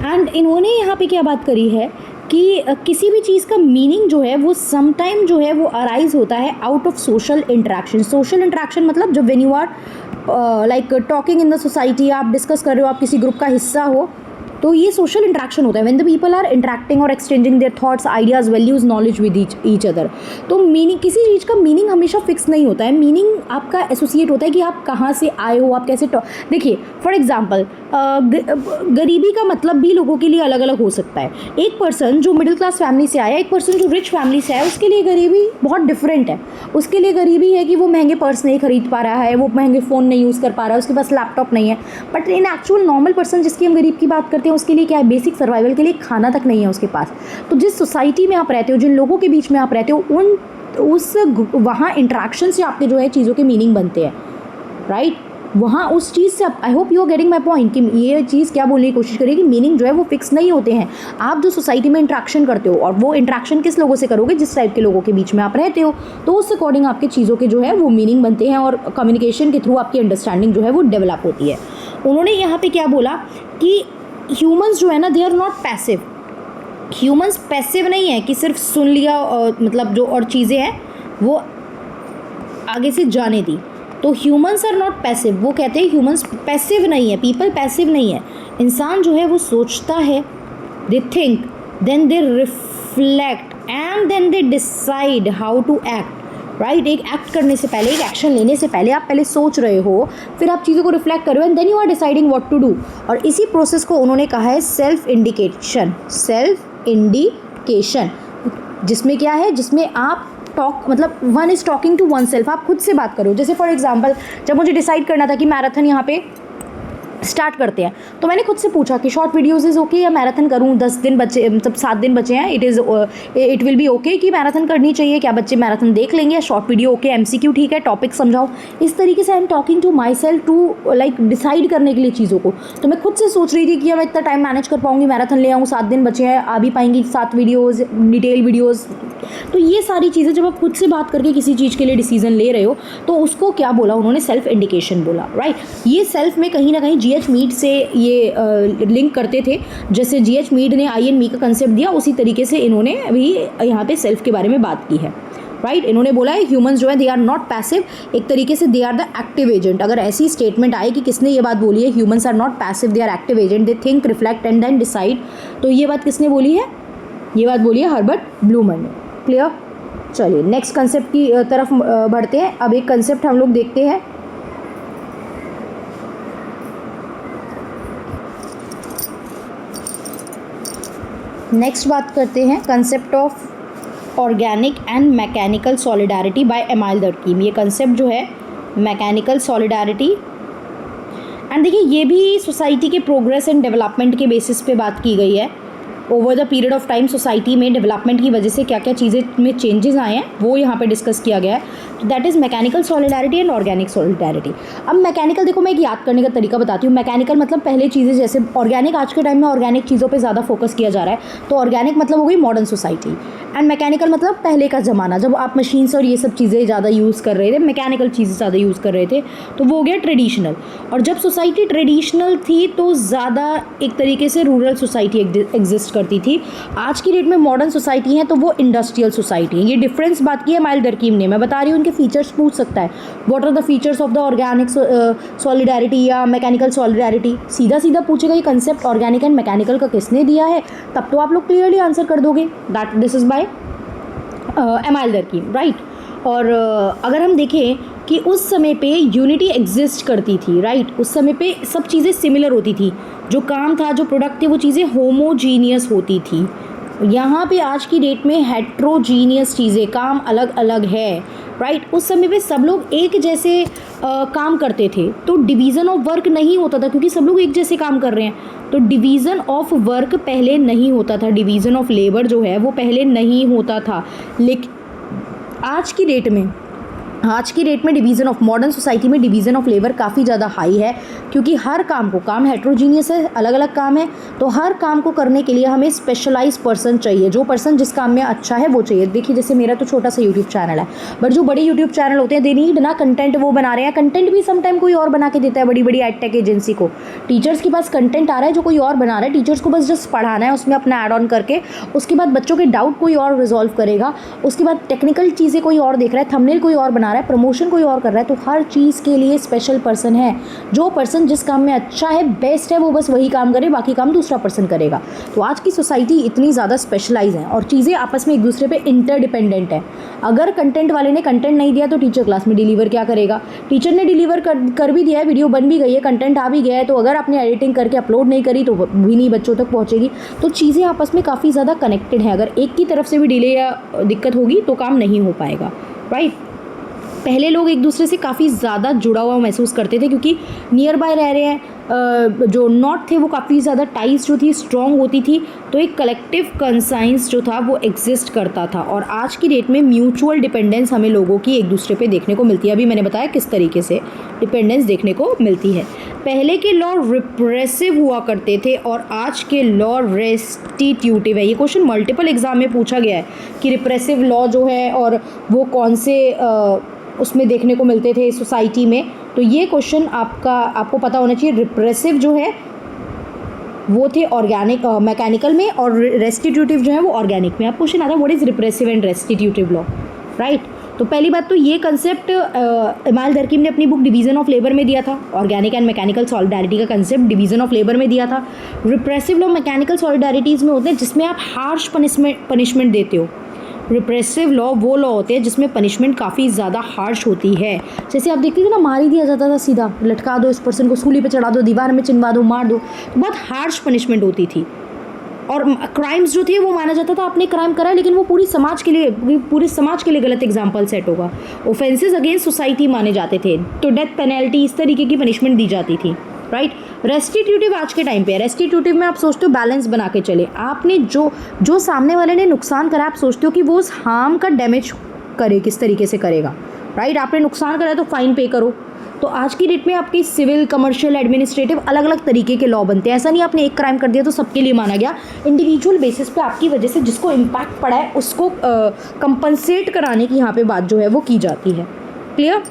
And इन्होंने यहाँ पे क्या बात करी है कि किसी भी चीज़ का मीनिंग जो है वो समटाइम जो है वो अराइज होता है out of social interaction. Social interaction मतलब जब when you are like talking in the society, आप डिस्कस कर रहे हो, आप किसी ग्रुप का हिस्सा हो, तो ये सोशल इंटरेक्शन होता है when the people are interacting और exchanging their thoughts, ideas, values, knowledge with each other. तो मीनिंग, किसी चीज़ का मीनिंग हमेशा फिक्स नहीं होता है, मीनिंग आपका एसोसिएट होता है कि आप कहाँ से आए हो, आप कैसे देखिए फॉर एग्जांपल गरीबी का मतलब भी लोगों के लिए अलग अलग हो सकता है। एक पर्सन जो मिडिल क्लास फैमिली से आया, एक पर्सन जो रिच फैमिली से आया, उसके लिए गरीबी बहुत डिफरेंट है। उसके लिए गरीबी है कि वो महंगे पर्स नहीं खरीद पा रहा है, वो महंगे फ़ोन नहीं यूज़ कर पा रहा है, उसके पास लैपटॉप नहीं है। But in actual normal person जिसकी हम गरीब की बात करते हैं, उसके लिए क्या है, बेसिक सर्वाइवल के लिए खाना तक नहीं है उसके पास। तो जिस सोसाइटी में आप रहते हो, जिन लोगों के बीच में आप रहते हो, वहाँ इंटरेक्शन से आपके जो है चीज़ों के मीनिंग बनते हैं, राइट। वहाँ उस चीज़ से, I hope you are getting my point, कि ये चीज़ क्या बोलने की कोशिश करिए कि मीनिंग जो है वो फिक्स नहीं होते हैं। आप जो सोसाइटी में इंटरेक्शन करते हो, और वो इंटरेक्शन किस लोगों से करोगे, जिस टाइप के लोगों के बीच में आप रहते हो, तो उस अकॉर्डिंग आपके चीज़ों के जो है वो मीनिंग बनते हैं, और कम्युनिकेशन के थ्रू आपकी अंडरस्टैंडिंग जो है वो डेवलप होती है। उन्होंने यहाँ पर क्या बोला कि ह्यूमन्स जो है ना, they are not passive. Humans passive नहीं है कि सिर्फ सुन लिया, मतलब जो और चीज़ें हैं वो आगे से जाने दी। तो ह्यूमन्स आर नॉट पैसिव, वो कहते हैं ह्यूमन्स पैसिव नहीं है, पीपल पैसिव नहीं है। इंसान जो है वो सोचता है, they think, then they reflect and then they decide how to act, right. एक एक्ट करने से पहले, एक एक्शन लेने से पहले आप पहले सोच रहे हो, फिर आप चीज़ों को रिफ्लेक्ट कर रहे हो, and then you are deciding what to do. और इसी प्रोसेस को उन्होंने कहा है सेल्फ इंडिकेशन, सेल्फ इंडिकेशन, जिसमें क्या है, जिसमें आप टॉक, मतलब one is talking to oneself, आप खुद से बात करो। जैसे फॉर एग्जांपल, जब मुझे डिसाइड करना था कि मैराथन यहाँ पे स्टार्ट करते हैं, तो मैंने खुद से पूछा कि शॉर्ट वीडियोज़ इज़ ओके या मैराथन करूँ, 10 दिन बचे, मतलब 7 दिन बचे हैं, इट विल बी ओके कि मैराथन करनी चाहिए, क्या बच्चे मैराथन देख लेंगे, या शॉर्ट वीडियो ओके, MCQ ठीक है, टॉपिक समझाओ। इस तरीके से I am talking to myself to like decide करने के लिए चीज़ों को। तो मैं खुद से सोच रही थी कि मैं इतना टाइम मैनेज कर पाऊँगी, मैराथन ले आऊँ, 7 दिन बचे हैं, आ भी पाएंगी 7 वीडियोज़, डिटेल वीडियोज़। तो ये सारी चीज़ें जब आप खुद से बात करके किसी चीज़ के लिए डिसीजन ले रहे हो, तो उसको क्या बोला उन्होंने, सेल्फ इंडिकेशन बोला, राइट। ये सेल्फ में कहीं ना कहीं G.H. मीड से ये लिंक करते थे। जैसे G.H. मीड ने आई एंड मी का कंसेप्ट दिया, उसी तरीके से इन्होंने भी यहाँ पे सेल्फ के बारे में बात की है, राइट। इन्होंने बोला है ह्यूमंस जो है दे आर नॉट पैसिव, एक तरीके से they are the active agent. अगर ऐसी स्टेटमेंट आए कि किसने ये बात बोली है, humans are not passive, they are active agent, they think, reflect and then decide, तो ये बात किसने बोली है, ये बात बोली है हर्बर्ट ब्लूमर ने। क्लियर। चलिए नेक्स्ट कंसेप्ट की तरफ बढ़ते हैं। अब एक कंसेप्ट हम लोग देखते हैं, नेक्स्ट बात करते हैं concept of organic and mechanical solidarity by Emile Durkheim. ये कंसेप्ट जो है मैकेनिकल सॉलिडारिटी, एंड देखिए ये भी सोसाइटी के प्रोग्रेस एंड डेवलपमेंट के बेसिस पे बात की गई है। Over the period of time society में डेवलपमेंट की वजह से क्या क्या चीज़ें में चेंजेस आए हैं वो यहाँ पे डिस्कस किया गया है। तो that is mechanical solidarity and organic solidarity. अब मैकेनिकल देखो, मैं एक याद करने का तरीका बताती हूँ। मैकेनिकल मतलब पहले चीज़ें, जैसे ऑर्गेनिक, आज के टाइम में ऑर्गेनिक चीज़ों पे ज़्यादा फोकस किया जा रहा है, तो ऑर्गेनिक मतलब हो गई मॉडर्न सोसाइटी, एंड मैकेनिकल मतलब पहले का ज़माना जब आप मशीन्स और ये सब चीज़ें ज़्यादा यूज़ कर रहे थे, मैकेनिकल चीज़ें ज़्यादा यूज़ कर रहे थे, तो वो हो गया ट्रेडिशनल। और जब सोसाइटी ट्रेडिशनल थी तो ज़्यादा एक तरीके से रूरल सोसाइटी एग्जिस्ट करती थी। आज की डेट में मॉडर्न सोसाइटी है तो वो इंडस्ट्रियल सोसाइटी है। ये डिफरेंस बात की है एमाइल दर्कीम ने। मैं बता रही हूँ उनके फीचर्स पूछ सकता है, what are the features of the organic solidarity या मैकेनिकल सॉलिडारिटी, सीधा सीधा पूछेगा ये कंसेप्ट ऑर्गेनिक एंड मैकेनिकल का किसने दिया है, तब तो आप लोग क्लियरली आंसर कर दोगे, that this is by Emile Durkheim, right. और अगर हम देखें कि उस समय पे यूनिटी एग्जिस्ट करती थी, राइट, उस समय पे सब चीज़ें सिमिलर होती थी, जो काम था, जो प्रोडक्ट थे, वो चीज़ें होमोजीनियस होती थी। यहाँ पे आज की डेट में हेट्रोजीनियस चीज़ें, काम अलग अलग है, राइट। उस समय पे सब लोग एक जैसे काम करते थे, तो डिवीज़न ऑफ वर्क नहीं होता था, क्योंकि सब लोग एक जैसे काम कर रहे हैं, तो डिवीज़न ऑफ वर्क पहले नहीं होता था, डिवीज़न ऑफ लेबर जो है वो पहले नहीं होता था। लेकिन आज की डेट में डिवीज़न ऑफ, मॉडर्न सोसाइटी में डिवीज़न ऑफ लेबर काफ़ी ज़्यादा हाई है, क्योंकि हर काम को, काम हेट्रोजीनियस है, अलग अलग काम है, तो हर काम को करने के लिए हमें स्पेशलाइज पर्सन चाहिए, जो पर्सन जिस काम में अच्छा है वो चाहिए। देखिए जैसे मेरा तो छोटा सा यूट्यूब चैनल है, बट जो बड़े यूट्यूब चैनल होते हैं दे नीड ना कंटेंट वो बना रहे हैं, कंटेंट भी सम टाइम कोई और बना के देता है, बड़ी बड़ी एडटेक एजेंसी को। टीचर्स के पास कंटेंट आ रहा है जो कोई और बना रहा है, टीचर्स को बस जस्ट पढ़ाना है उसमें अपना ऐड ऑन करके, उसके बाद बच्चों के डाउट कोई और रिजॉल्व करेगा, उसके बाद टेक्निकल चीज़ें कोई और देख रहा है, थंबनेल कोई और बना रहा है, प्रमोशन कोई और कर रहा है। तो हर चीज़ के लिए स्पेशल पर्सन है, जो पर्सन जिस काम में अच्छा है, बेस्ट है, वो बस वही काम करे, बाकी काम दूसरा पर्सन करेगा। तो आज की सोसाइटी इतनी ज़्यादा स्पेशलाइज है और चीज़ें आपस में एक दूसरे पे इंटरडिपेंडेंट है। अगर कंटेंट वाले ने कंटेंट नहीं दिया तो टीचर क्लास में डिलीवर क्या करेगा? टीचर ने डिलीवर कर भी दिया है, वीडियो बन भी गई है, कंटेंट आ भी गया है, तो अगर आपने एडिटिंग करके अपलोड नहीं करी तो भी नहीं बच्चों तक पहुँचेगी। तो चीज़ें आपस में काफ़ी ज़्यादा कनेक्टेड हैं। अगर एक की तरफ से भी डिले या दिक्कत होगी तो काम नहीं हो पाएगा, राइट। पहले लोग एक दूसरे से काफ़ी ज़्यादा जुड़ा हुआ महसूस करते थे क्योंकि नियर बाय रह रहे हैं, जो नॉट थे वो काफ़ी ज़्यादा टाइज जो थी स्ट्रॉन्ग होती थी, तो एक कलेक्टिव कंसाइंस जो था वो एग्जिस्ट करता था। और आज की डेट में म्यूचुअल डिपेंडेंस हमें लोगों की एक दूसरे पे देखने को मिलती है। अभी मैंने बताया किस तरीके से डिपेंडेंस देखने को मिलती है। पहले के लॉ रिप्रेसिव हुआ करते थे और आज के लॉ रेस्टिट्यूटिव है। ये क्वेश्चन मल्टीपल एग्जाम में पूछा गया है कि रिप्रेसिव लॉ जो है और वो कौन से उसमें देखने को मिलते थे सोसाइटी में। तो ये क्वेश्चन आपको पता होना चाहिए। रिप्रेसिव जो है वो थे ऑर्गेनिक मैकेनिकल में, और रेस्टिट्यूटिव जो है वो ऑर्गेनिक में। अब क्वेश्चन आता है what is repressive and restitutive law, right. तो पहली बात तो ये कंसेप्ट इमाल दरकीम ने अपनी बुक डिवीज़न ऑफ लेबर में दिया था। ऑर्गेनिक एंड मैकेनिकल सॉलिडारिटी का कंसेप्ट डिवीज़न ऑफ लेबर में दिया था। रिप्रेसिव लॉ मैकेनिकल सॉलिडारिटीज़ में होते हैं जिसमें आप हार्श पनिशमेंट देते हो। रिप्रेसिव लॉ वो लॉ होते हैं जिसमें पनिशमेंट काफ़ी ज़्यादा हार्श होती है। जैसे आप देखते थे ना, मार ही दिया जाता था, सीधा लटका दो इस पर्सन को, सूली पे चढ़ा दो, दीवार में चिनवा दो, मार दो, तो बहुत हार्श पनिशमेंट होती थी। और क्राइम्स जो थे वो माना जाता था आपने क्राइम करा है, लेकिन वो पूरे समाज के लिए गलत एग्जाम्पल सेट होगा। ऑफेंसेस अगेंस्ट सोसाइटी माने जाते थे, तो डेथ पेनल्टी इस तरीके की पनिशमेंट दी जाती थी, राइट। रेस्टिट्यूटिव आज के टाइम पे है। रेस्टिट्यूटिव में आप सोचते हो बैलेंस बना के चले, आपने जो सामने वाले ने नुकसान करा, आप सोचते हो कि वो उस हार्म का डैमेज करे, किस तरीके से करेगा, राइट। आपने नुकसान करा तो फाइन पे करो। तो आज की डेट में आपकी सिविल, कमर्शियल, एडमिनिस्ट्रेटिव अलग अलग तरीके के लॉ बनते हैं। ऐसा नहीं आपने एक क्राइम कर दिया तो सबके लिए माना गया। इंडिविजुअल बेसिस पे आपकी वजह से जिसको इम्पैक्ट पड़ा है उसको कंपनसेट कराने की यहाँ पे बात जो है वो की जाती है। क्लियर?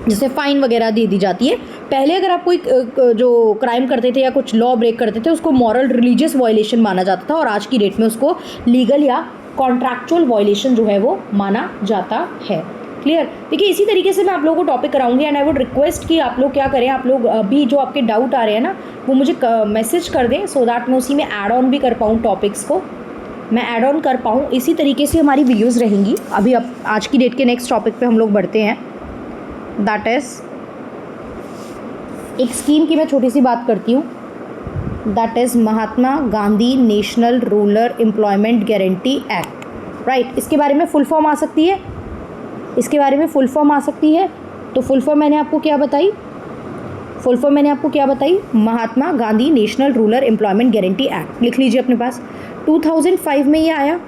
जैसे फ़ाइन वगैरह दे दी जाती है। पहले अगर आप कोई जो क्राइम करते थे या कुछ लॉ ब्रेक करते थे उसको मॉरल रिलीजियस वायलेशन माना जाता था, और आज की डेट में उसको लीगल या कॉन्ट्रैक्चुअल वायलेशन जो है वो माना जाता है। क्लियर? देखिए इसी तरीके से मैं आप लोगों को टॉपिक कराऊंगी, एंड आई वुड रिक्वेस्ट कि आप लोग क्या करें, आप लोग अभी जो आपके डाउट आ रहे हैं ना वो मुझे मैसेज कर दें, सो दैट मैं उसी में ऐड ऑन भी कर पाऊँ, टॉपिक्स को मैं ऐड ऑन कर पाऊँ। इसी तरीके से हमारी वीडियोज़ रहेंगी। अभी अब आज की डेट के नेक्स्ट टॉपिक पर हम लोग बढ़ते हैं, दैट इज़ एक स्कीम की मैं छोटी सी बात करती हूँ, that is Mahatma Gandhi national rural employment guarantee act, right. इसके बारे में फुल फॉर्म आ सकती है, तो फुल फॉर्म मैंने आपको क्या बताई, Mahatma Gandhi national rural employment guarantee act. लिख लीजिए अपने पास। 2005 में ये आया,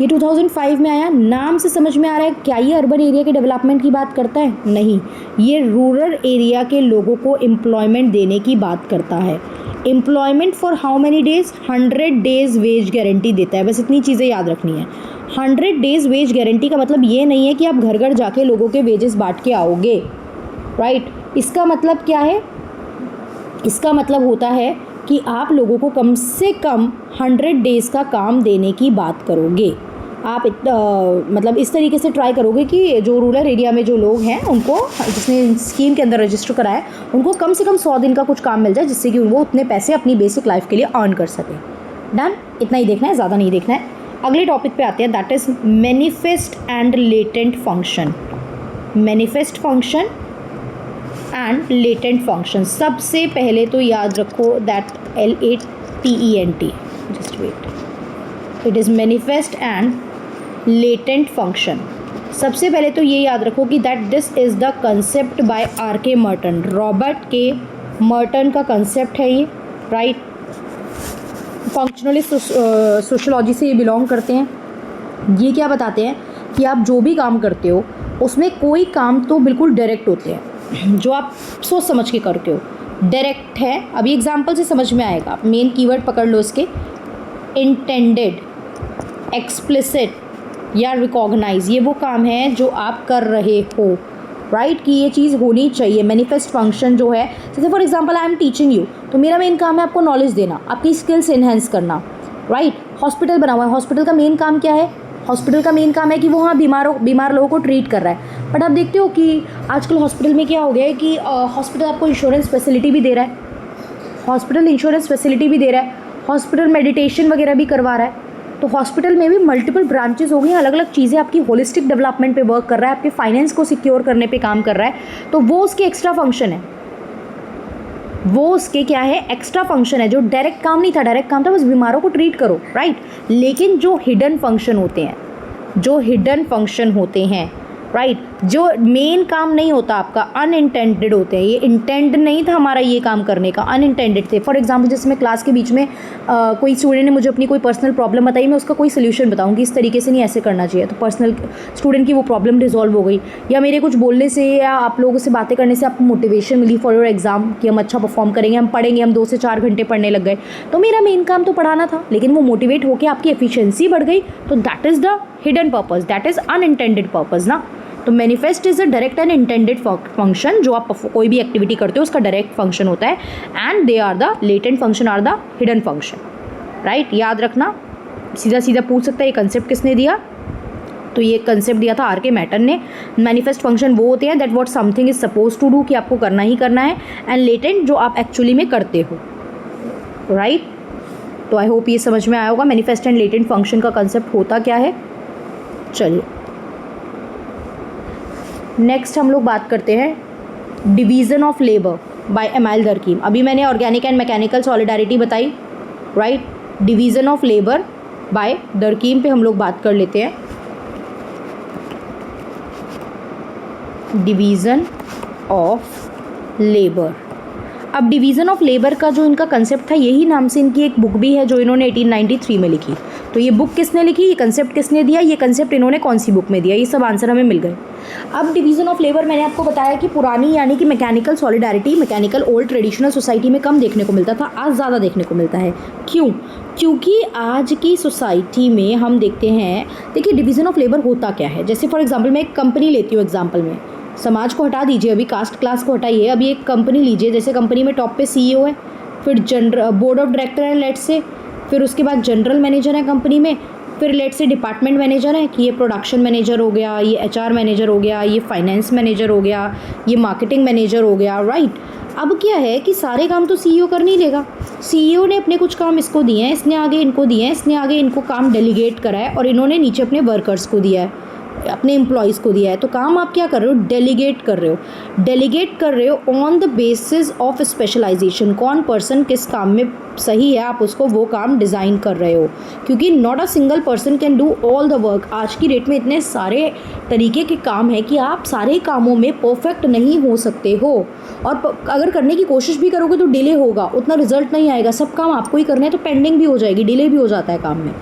2005 में आया। नाम से समझ में आ रहा है क्या ये अर्बन एरिया के डेवलपमेंट की बात करता है? नहीं, ये रूरल एरिया के लोगों को एम्प्लॉयमेंट देने की बात करता है। Employment for how many days? 100 days wage guarantee देता है। बस इतनी चीज़ें याद रखनी है। 100 डेज़ वेज गारंटी का मतलब ये नहीं है कि आप घर घर जाके लोगों के वेजेस बांट के आओगे, राइट। इसका मतलब क्या है? इसका मतलब होता है कि आप लोगों को कम से कम 100 डेज़ का काम देने की बात करोगे। आप मतलब इस तरीके से ट्राई करोगे कि जो रूरल एरिया में जो लोग हैं उनको, जिसने स्कीम के अंदर रजिस्टर कराया है, उनको कम से कम 100 दिन का कुछ काम मिल जाए, जिससे कि वो उतने पैसे अपनी बेसिक लाइफ के लिए अर्न कर सकें। डन? इतना ही देखना है, ज़्यादा नहीं देखना है। अगले टॉपिक पे आते हैं, that is manifest and latent function. Manifest function and latent function. सबसे पहले तो याद रखो that LATENT, just wait, it is manifest and latent function. सबसे पहले तो ये याद रखो कि that this is the concept by R.K. Merton. Robert K Merton का कंसेप्ट है ये, राइट। फंक्शनलिस्ट सोशोलॉजी से ये बिलोंग करते हैं। ये क्या बताते हैं कि आप जो भी काम करते हो उसमें कोई काम तो बिल्कुल डायरेक्ट होते हैं जो आप सोच समझ के करते हो, डायरेक्ट है, अभी एग्जाम्पल से समझ में आएगा, मेन कीवर्ड पकड़ लो इसके, इंटेंडेड, एक्सप्लिसिट या रिकॉग्नाइज, ये वो काम है जो आप कर रहे हो, राइट, कि ये चीज़ होनी चाहिए। मैनिफेस्ट फंक्शन जो है, जैसे for example I am teaching you, तो मेरा मेन काम है आपको नॉलेज देना, आपकी स्किल्स इन्हेंस करना, राइट। हॉस्पिटल बना हुआ है, हॉस्पिटल का मेन काम क्या है? हॉस्पिटल का मेन काम है कि वो हाँ बीमार लोगों को ट्रीट कर रहा है। बट आप देखते हो कि आजकल हॉस्पिटल में क्या हो गया है कि हॉस्पिटल आपको इंश्योरेंस फैसिलिटी भी दे रहा है, हॉस्पिटल इंश्योरेंस फैसिलिटी भी दे रहा है, हॉस्पिटल मेडिटेशन वगैरह भी करवा रहा है। तो हॉस्पिटल में भी मल्टीपल ब्रांचेस हो गई, अलग अलग चीज़ें, आपकी होलिस्टिक डेवलपमेंट पे वर्क कर रहा है, आपके फाइनेंस को सिक्योर करने पे काम कर रहा है। तो वो उसके एक्स्ट्रा फंक्शन है, वो उसके क्या है, एक्स्ट्रा फंक्शन है, जो डायरेक्ट काम नहीं था। डायरेक्ट काम था बस बीमारों को ट्रीट करो, राइट। लेकिन जो हिडन फंक्शन होते हैं, जो हिडन फंक्शन होते हैं, राइट, जो मेन काम नहीं होता आपका, अनइंटेंडेड होते हैं। ये इंटेंड नहीं था हमारा ये काम करने का, अनइंटेंडेड थे। फॉर एग्जांपल जैसे मैं क्लास के बीच में कोई स्टूडेंट ने मुझे अपनी कोई पर्सनल प्रॉब्लम बताई, मैं उसका कोई सोल्यूशन बताऊंगी, इस तरीके से नहीं, ऐसे करना चाहिए, तो पर्सनल स्टूडेंट की वो प्रॉब्लम रिजॉल्व हो गई। या मेरे कुछ बोलने से या आप लोगों से बातें करने से आपको मोटिवेशन मिली फॉर योर एग्जाम कि हम अच्छा परफॉर्म करेंगे, हम पढ़ेंगे, हम 2 से 4 घंटे पढ़ने लग गए। तो मेरा मेन काम तो पढ़ाना था, लेकिन वो मोटिवेट होकर आपकी एफिशिएंसी बढ़ गई, तो that is the hidden purpose, that is unintended purpose ना। तो manifest is a direct and intended function, जो आप कोई भी एक्टिविटी करते हो उसका डायरेक्ट फंक्शन होता है, and they are the latent function are the hidden function, right. याद रखना, सीधा सीधा पूछ सकता है ये कंसेप्ट किसने दिया, तो ये कंसेप्ट दिया था R.K. मैटन ने। मैनिफेस्ट फंक्शन वो होते हैं that what something is suppose to do, कि आपको करना ही करना है, एंड लेटेंट जो आप एक्चुअली में करते हो, राइट। तो आई होप ये समझ में आया होगा मैनिफेस्ट एंड लेटेंट फंक्शन का कंसेप्ट होता क्या है। चलिए नेक्स्ट हम लोग बात करते हैं division of labour by Emile Durkheim. अभी मैंने ऑर्गेनिक एंड मैकेनिकल सॉलिडारिटी बताई, right. Division of labour by Durkheim पे हम लोग बात कर लेते हैं। डिवीज़न ऑफ लेबर, अब डिवीज़न ऑफ लेबर का जो इनका कंसेप्ट था, यही नाम से इनकी एक बुक भी है जो इन्होंने 1893 में लिखी। तो ये बुक किसने लिखी, ये कंसेप्ट किसने दिया, ये कंसेप्ट इन्होंने कौन सी बुक में दिया, ये सब आंसर हमें मिल गए। अब डिवीज़न ऑफ लेबर मैंने आपको बताया कि पुरानी यानी कि mechanical solidarity, mechanical old traditional society में कम देखने को मिलता था, आज ज़्यादा देखने को मिलता है। क्यों? क्योंकि आज की सोसाइटी में हम देखते हैं, देखिए डिवीज़न ऑफ लेबर होता क्या है। जैसे फॉर एग्जाम्पल मैं एक कंपनी लेती हूँ, एग्जाम्पल में समाज को हटा दीजिए, अभी कास्ट क्लास को हटाइए, अभी एक कंपनी लीजिए, जैसे कंपनी में टॉप पे CEO है, फिर बोर्ड ऑफ डायरेक्टर है लेट से, फिर उसके बाद जनरल मैनेजर है कंपनी में, फिर लेट से डिपार्टमेंट मैनेजर है कि ये प्रोडक्शन मैनेजर हो गया, ये HR मैनेजर हो गया, ये फाइनेंस मैनेजर हो गया, ये मार्केटिंग मैनेजर हो गया, राइट। अब क्या है कि सारे काम तो CEO कर नहीं लेगा, CEO ने अपने कुछ काम इसको दिए हैं, इसने आगे इनको दिए हैं, इसने आगे इनको काम डेलीगेट करा है, और इन्होंने नीचे अपने वर्कर्स को दिया है, अपने एम्प्लॉयज़ को दिया है। तो काम आप क्या कर रहे हो, डेलीगेट कर रहे हो, डेलीगेट कर रहे हो on the basis of specialisation. कौन पर्सन किस काम में सही है, आप उसको वो काम डिज़ाइन कर रहे हो, क्योंकि not a single person can do all the work. आज की डेट में इतने सारे तरीके के काम हैं कि आप सारे कामों में परफेक्ट नहीं हो सकते हो, और अगर करने की कोशिश भी करोगे तो डिले होगा, उतना रिजल्ट नहीं आएगा। सब काम आपको ही करने हैं तो पेंडिंग भी हो जाएगी, डिले भी हो जाता है काम में,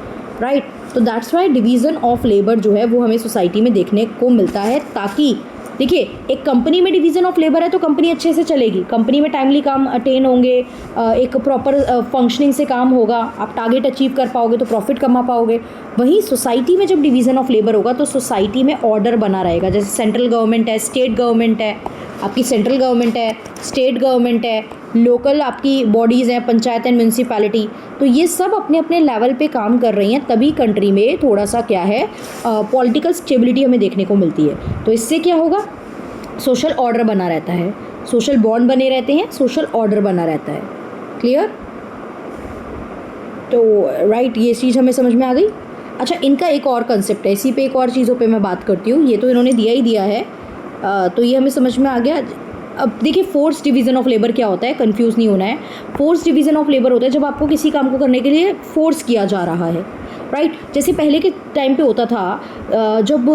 राइट। तो that's why division of labour जो है वो हमें सोसाइटी में देखने को मिलता है, ताकि देखिए एक कंपनी में डिवीज़न ऑफ लेबर है तो कंपनी अच्छे से चलेगी, कंपनी में टाइमली काम अटेन होंगे, एक प्रॉपर फंक्शनिंग से काम होगा, आप टारगेट अचीव कर पाओगे तो प्रॉफिट कमा पाओगे। वहीं सोसाइटी में जब डिवीज़न ऑफ लेबर होगा तो सोसाइटी में ऑर्डर बना रहेगा। जैसे सेंट्रल गवर्नमेंट है, स्टेट गवर्नमेंट है, आपकी सेंट्रल गवर्नमेंट है, स्टेट गवर्नमेंट है, लोकल आपकी बॉडीज़ हैं, पंचायत एंड म्यूनसिपैलिटी, तो ये सब अपने अपने लेवल पे काम कर रही हैं, तभी कंट्री में थोड़ा सा क्या है पॉलिटिकल स्टेबिलिटी हमें देखने को मिलती है। तो इससे क्या होगा, सोशल ऑर्डर बना रहता है, सोशल बॉन्ड बने रहते हैं, सोशल ऑर्डर बना रहता है। क्लियर? तो राइट, ये चीज़ हमें समझ में आ गई। अच्छा, इनका एक और कंसेप्ट है, इसी पे एक और चीज़ों पे मैं बात करती हूँ, ये तो इन्होंने दिया ही दिया है, तो ये हमें समझ में आ गया। अब देखिए फोर्स डिवीज़न ऑफ लेबर क्या होता है, कंफ्यूज नहीं होना है। फोर्स डिवीज़न ऑफ लेबर होता है जब आपको किसी काम को करने के लिए फोर्स किया जा रहा है, राइट। जैसे पहले के टाइम पे होता था, जब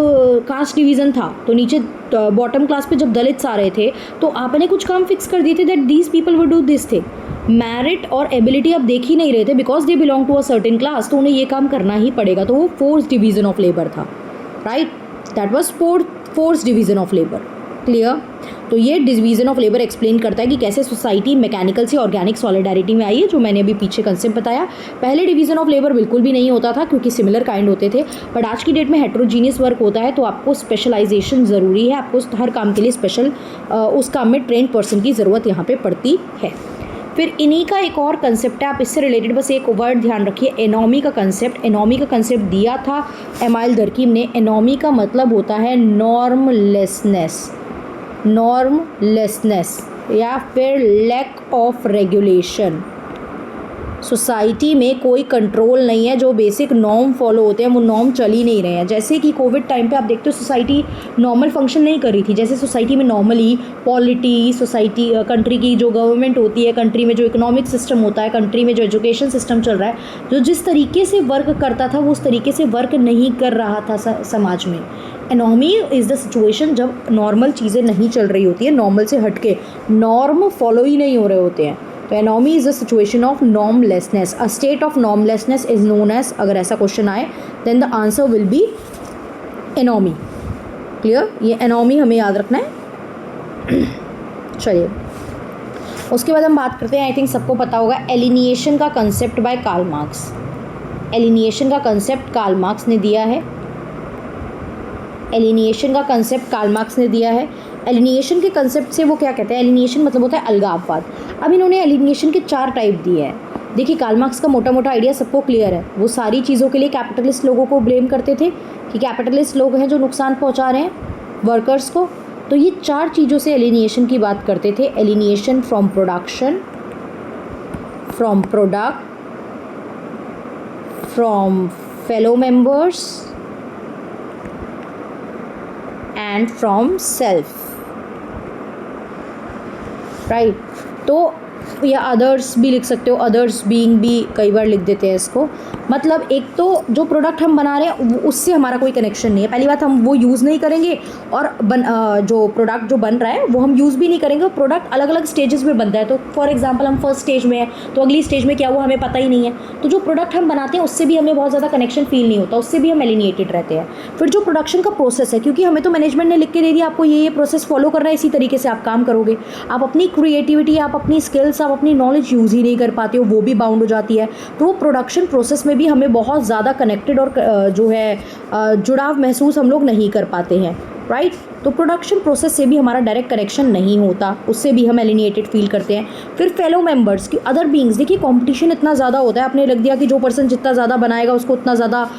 कास्ट डिवीज़न था तो नीचे बॉटम क्लास पे जब दलित्स आ रहे थे तो आपने कुछ काम फिक्स कर दिए थे that these people will do this thing. Merit और एबिलिटी आप देख ही नहीं रहे थे, because they belong to a certain class, तो उन्हें ये काम करना ही पड़ेगा। तो वो फोर्स डिवीज़न ऑफ लेबर था, right, that was force division of labour. Clear. तो ये डिवीज़न ऑफ लेबर एक्सप्लेन करता है कि कैसे सोसाइटी मैकेनिकल से ऑर्गेनिक सॉलिडारिटी में आई है, जो मैंने अभी पीछे कंसेप्ट बताया। पहले डिवीज़न ऑफ लेबर बिल्कुल भी नहीं होता था क्योंकि सिमिलर काइंड होते थे, बट आज की डेट में हेट्रोजीनियस वर्क होता है, तो आपको स्पेशलाइजेशन ज़रूरी है, आपको हर काम के लिए स्पेशल उस काम में ट्रेंड पर्सन की ज़रूरत यहाँ पर पड़ती है। फिर इन्हीं का एक और कंसेप्ट है, आप इससे रिलेटेड बस एक वर्ड ध्यान रखिए, एनॉमी का कंसेप्ट। एनॉमी का कंसेप्ट दिया था एमाइल दरकीम ने। एनॉमी का मतलब होता है नॉर्मलेसनेस, नॉर्मलेसनेस या फिर लैक ऑफ रेगुलेशन। सोसाइटी में कोई कंट्रोल नहीं है, जो बेसिक नॉर्म फॉलो होते हैं वो नॉर्म चल ही नहीं रहे हैं। जैसे कि कोविड टाइम पे आप देखते हो सोसाइटी नॉर्मल फंक्शन नहीं कर रही थी, जैसे सोसाइटी में नॉर्मली पॉलिटी, सोसाइटी कंट्री की जो गवर्नमेंट होती है, कंट्री में जो इकोनॉमिक सिस्टम होता है, कंट्री में जो एजुकेशन सिस्टम चल रहा है, जो जिस तरीके से वर्क करता था वो उस तरीके से वर्क नहीं कर रहा था समाज में। एनॉमी इज़ द सिचुएशन जब नॉर्मल चीज़ें नहीं चल रही होती है, नॉर्मल से हटके नॉर्म फॉलो ही नहीं हो रहे होते हैं। तो anomie is the situation of normlessness. A state of normlessness is known as, अगर ऐसा क्वेश्चन आए then the answer will be anomie. Clear, ये एनॉमी हमें याद रखना है। चलिए उसके बाद हम बात करते हैं, आई थिंक सबको पता होगा, एलिनिएशन का concept by Karl Marx. Alienation का कंसेप्ट कार्ल मार्क्स ने दिया है। एलिनिएशन का कंसेप्ट कार्ल मार्क्स ने दिया है। एलिनिएशन के कंसेप्ट से वो क्या कहते हैं, एलिनिएशन मतलब होता है अलगाववाद। अब इन्होंने एलिनिएशन के 4 टाइप दिए हैं। देखिए कार्ल मार्क्स का मोटा मोटा आइडिया सबको क्लियर है, वो सारी चीज़ों के लिए कैपिटलिस्ट लोगों को ब्लेम करते थे कि कैपिटलिस्ट लोग हैं जो नुकसान पहुंचा रहे हैं वर्कर्स को। तो ये 4 चीज़ों से एलिनिएशन की बात करते थे। Alienation from production, from product, from fellow members and from self, right. तो या अदर्स भी लिख सकते हो, अदर्स बीइंग भी कई बार लिख देते हैं इसको। मतलब एक तो जो प्रोडक्ट हम बना रहे हैं उससे हमारा कोई कनेक्शन नहीं है, पहली बात हम वो यूज़ नहीं करेंगे, और जो प्रोडक्ट जो बन रहा है वो हम यूज़ भी नहीं करेंगे। प्रोडक्ट अलग अलग स्टेजेस में बनता है, तो फॉर एग्जांपल हम फर्स्ट स्टेज में है तो अगली स्टेज में क्या हुआ हमें पता ही नहीं है। तो जो प्रोडक्ट हम बनाते हैं उससे भी हमें बहुत ज़्यादा कनेक्शन फील नहीं होता, उससे भी हम एलिनिएटेड रहते हैं। फिर जो प्रोडक्शन का प्रोसेस है, क्योंकि हमें तो मैनेजमेंट ने लिख के दे दिया आपको ये प्रोसेस फॉलो करना है, इसी तरीके से आप काम करोगे। आप अपनी क्रिएटिविटी, आप अपनी स्किल्स, आप अपनी नॉलेज यूज़ ही नहीं कर पाते हो, वो भी बाउंड हो जाती है। तो वो प्रोडक्शन प्रोसेस में भी हमें बहुत ज़्यादा कनेक्टेड और जो है जुड़ाव महसूस हम लोग नहीं कर पाते हैं, राइट। तो प्रोडक्शन प्रोसेस से भी हमारा डायरेक्ट कनेक्शन नहीं होता, उससे भी हम एलिनिएटेड फील करते हैं। फिर फेलो मेंबर्स की, अदर बीइंग्स, देखिए कंपटीशन इतना ज़्यादा होता है, आपने लग दिया कि जो पर्सन जितना ज़्यादा बनाएगा उसको उतना ज़्यादा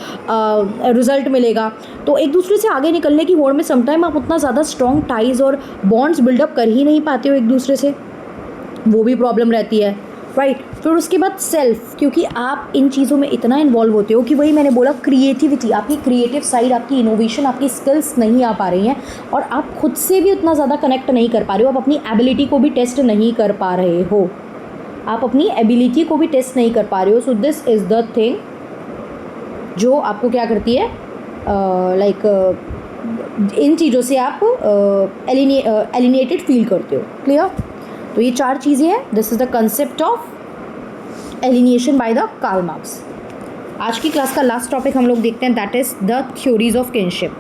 रिजल्ट मिलेगा। तो एक दूसरे से आगे निकलने की होड़ में समटाइम आप उतना ज़्यादा स्ट्रॉन्ग टाइज और बॉन्ड्स बिल्डअप कर ही नहीं पाते हो एक दूसरे से, वो भी प्रॉब्लम रहती है, राइट। फिर उसके बाद सेल्फ, क्योंकि आप इन चीज़ों में इतना इन्वॉल्व होते हो कि वही मैंने बोला, क्रिएटिविटी, आपकी क्रिएटिव साइड, आपकी इनोवेशन, आपकी स्किल्स नहीं आ पा रही हैं, और आप खुद से भी उतना ज़्यादा कनेक्ट नहीं कर पा रहे हो, आप अपनी एबिलिटी को भी टेस्ट नहीं कर पा रहे हो, आप अपनी एबिलिटी को भी टेस्ट नहीं कर पा रहे हो। So this is the thing जो आपको क्या करती है, इन चीज़ों से आप एलिनिएटेड फील करते हो। क्लियर। तो ये 4 चीज़ें हैं। This is the concept of alienation by the Karl Marx. आज की क्लास का लास्ट टॉपिक हम लोग देखते हैं, that is the theories of kinship.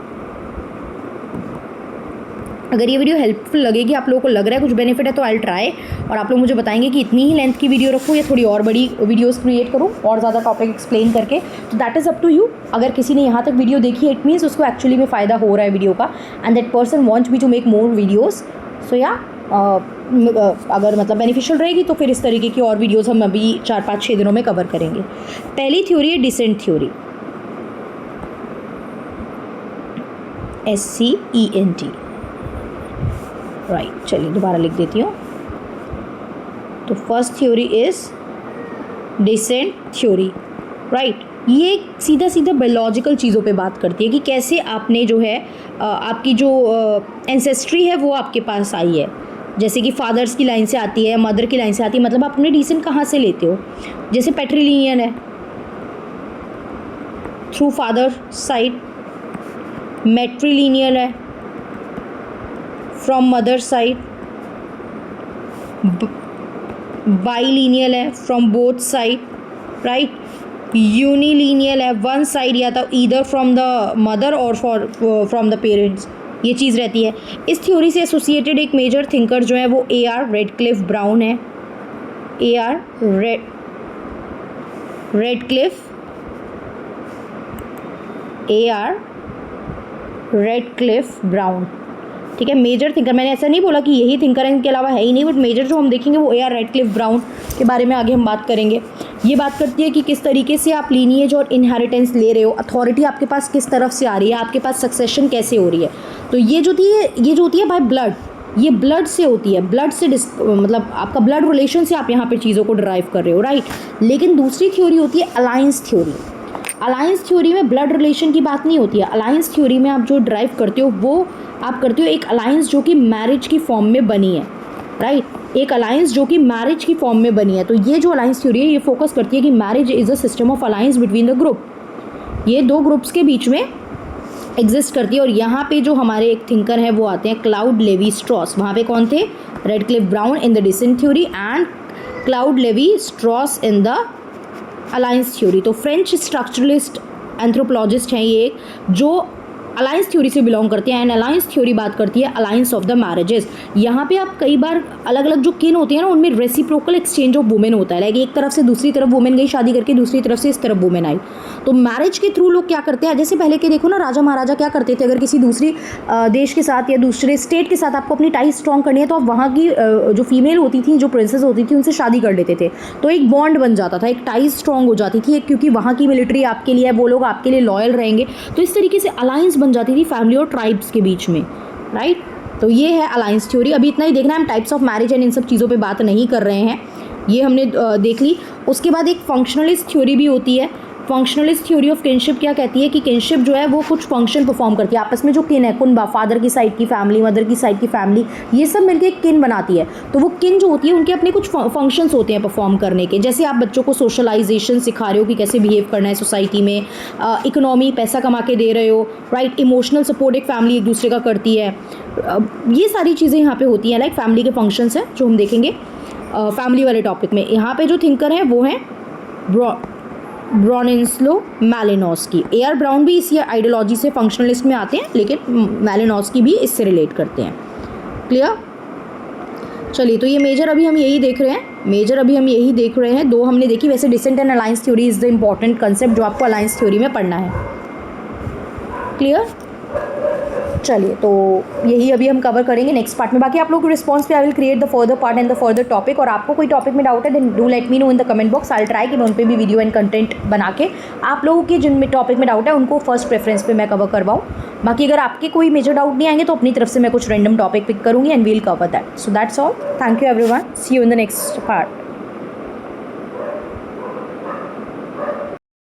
अगर ये वीडियो हेल्पफुल लगेगी, आप लोगों को लग रहा है कुछ बेनिफिट है, तो आई ट्राई, और आप लोग मुझे बताएंगे कि इतनी ही लेंथ की वीडियो रखूँ या थोड़ी और बड़ी वीडियोस क्रिएट करूँ और ज़्यादा टॉपिक एक्सप्लेन करके। तो that is up to you. अगर किसी ने यहाँ तक वीडियो देखी है, इट मीन्स उसको एक्चुअली में फ़ायदा हो रहा है वीडियो का, and that person wants me to make more videos. So या अगर मतलब बेनिफिशियल रहेगी तो फिर इस तरीके की और वीडियोस हम अभी 4-5-6 दिनों में कवर करेंगे। पहली थ्योरी है डिसेंट थ्योरी, SCENT, राइट। चलिए दोबारा लिख देती हूँ। तो first theory is descent theory, right. ये सीधा सीधा बायोलॉजिकल चीज़ों पे बात करती है कि कैसे आपने जो है आपकी जो एंसेस्ट्री है वो आपके पास आई है। जैसे कि फादर्स की लाइन से आती है, मदर की लाइन से आती है, मतलब आप अपने डिसेंट कहाँ से लेते हो। जैसे पैट्रिलिनियन है थ्रू फादर साइड, मैट्रिलिनियल है फ्रॉम मदर साइड, बाइलिनियल है फ्रॉम बोथ साइड, राइट। यूनिलिनियल है वन साइड, या तो ईदर फ्रॉम द मदर और फ्रॉम द पेरेंट्स, ये चीज़ रहती है। इस थ्योरी से एसोसिएटेड एक मेजर थिंकर जो है वो A.R. रेडक्लिफ ब्राउन है। A.R. रेडक्लिफ ब्राउन, ठीक है, मेजर थिंकर। मैंने ऐसा नहीं बोला कि यही थिंकर है, इनके अलावा है ही नहीं, बट मेजर जो हम देखेंगे वो A.R. रेडक्लिफ ब्राउन के बारे में आगे हम बात करेंगे। ये बात करती है कि किस तरीके से आप लीनिएज और इनहेरिटेंस ले रहे हो, अथॉरिटी आपके पास किस तरफ से आ रही है, आपके पास सक्सेशन कैसे हो रही है। तो ये जो होती है बाय ब्लड, ये ब्लड से होती है, ब्लड से मतलब आपका ब्लड रिलेशन से आप यहाँ पर चीज़ों को ड्राइव कर रहे हो, राइट। लेकिन दूसरी थ्योरी होती है अलायंस थ्योरी। अलायंस थ्योरी में ब्लड रिलेशन की बात नहीं होती है। अलायंस थ्योरी में आप जो ड्राइव करते हो वो आप करते हो एक अलायंस जो कि मैरिज की फॉर्म में बनी है, राइट। एक अलायंस जो कि मैरिज की फॉर्म में बनी है। तो ये जो अलायंस थ्योरी है ये फोकस करती है कि marriage is a system of alliance between the group, ये दो ग्रुप्स के बीच में एग्जिस्ट करती है। और यहाँ पे जो हमारे एक थिंकर है वो आते हैं क्लाउड लेवी स्ट्रॉस। वहाँ पे कौन थे? Radcliffe Brown in the descent theory and Claude Levi Strauss in the alliance theory. तो फ्रेंच स्ट्रक्चरलिस्ट एंथ्रोपोलॉजिस्ट हैं ये एक, जो अलायंस थ्योरी से बिलोंग करते हैं। एंड अलायंस थ्योरी बात करती है अलायंस ऑफ द मैरिजेस। यहाँ पे आप कई बार अलग अलग जो किन होती है ना उनमें रेसिप्रोकल एक्सचेंज ऑफ वुमेन होता है। लाइक एक तरफ से दूसरी तरफ वुमेन गई शादी करके, दूसरी तरफ से इस तरफ वुमेन आई। तो मैरिज के थ्रू लोग क्या करते हैं, जैसे पहले के देखो ना राजा महाराजा क्या करते थे, अगर किसी दूसरी देश के साथ या दूसरे स्टेट के साथ आपको अपनी टाई स्ट्रॉन्ग करनी है तो आप वहाँ की जो फीमेल होती थी, जो प्रिंसेस होती थी, उनसे शादी कर लेते थे। तो एक बॉन्ड बन जाता था, एक टाई स्ट्रॉन्ग हो जाती थी, क्योंकि वहाँ की मिलिट्री आपके लिए है, वो लोग आपके लिए लॉयल रहेंगे। तो इस तरीके से अलायंस बन जाती थी फैमिली और ट्राइब्स के बीच में, राइट। तो ये है अलायंस थ्योरी। अभी इतना ही देखना है, हम types of marriage and in सब चीज़ों पे बात नहीं कर रहे हैं, ये हमने देख ली। उसके बाद एक फंक्शनलिस्ट थ्योरी भी होती है। फंक्शनलिस्ट थ्योरी ऑफ किनशिप क्या कहती है कि किनशिप जो है वो कुछ फंक्शन परफॉर्म करती है। आपस में जो किन है, कुनबा, फादर की साइड की फैमिली, मदर की साइड की फैमिली, ये सब मिलकर एक किन बनाती है। तो वो किन जो होती है उनके अपने कुछ फंक्शंस होते हैं परफॉर्म करने के। जैसे आप बच्चों को सोशलाइजेशन सिखा रहे हो कि कैसे बिहेव करना है सोसाइटी में, इकोनॉमी, पैसा कमा के दे रहे हो, राइट। इमोशनल सपोर्ट एक फैमिली एक दूसरे का करती है। ये सारी चीज़ें यहाँ पे होती हैं, लाइक फैमिली के फंक्शंस हैं जो हम देखेंगे फैमिली वाले टॉपिक में। यहाँ पे जो थिंकर हैं वो हैं ब्रॉनिस्लो मैलिनोस्की। A.R. ब्राउन भी इसी आइडियोलॉजी से फंक्शनलिस्ट में आते हैं, लेकिन मैलिनोस्की भी इससे रिलेट करते हैं। क्लियर? चलिए, तो ये मेजर अभी हम यही देख रहे हैं। दो हमने देखी। वैसे descent and alliance theory is the important concept जो आपको अलायंस थ्योरी में पढ़ना है। क्लियर? चलिए, तो यही अभी हम कवर करेंगे नेक्स्ट पार्ट में। बाकी आप लोग को रिस्पॉन्स पे I will create the further part and the further topic. और आपको कोई टॉपिक में डाउट है then do let me know in the comment box. I will try कि मैं उन पे भी वीडियो एंड कंटेंट बना के आप लोगों के जिन टॉपिक में डाउट है उनको फर्स्ट प्रेफरेंस पे मैं कवर करवाऊँ। बाकी अगर आपके कोई मेजर डाउट नहीं आएंगे तो अपनी तरफ से मैं कुछ रैंडम टॉपिक पिक करूँगी and will cover that. So that's all. Thank you everyone. See you in the next part.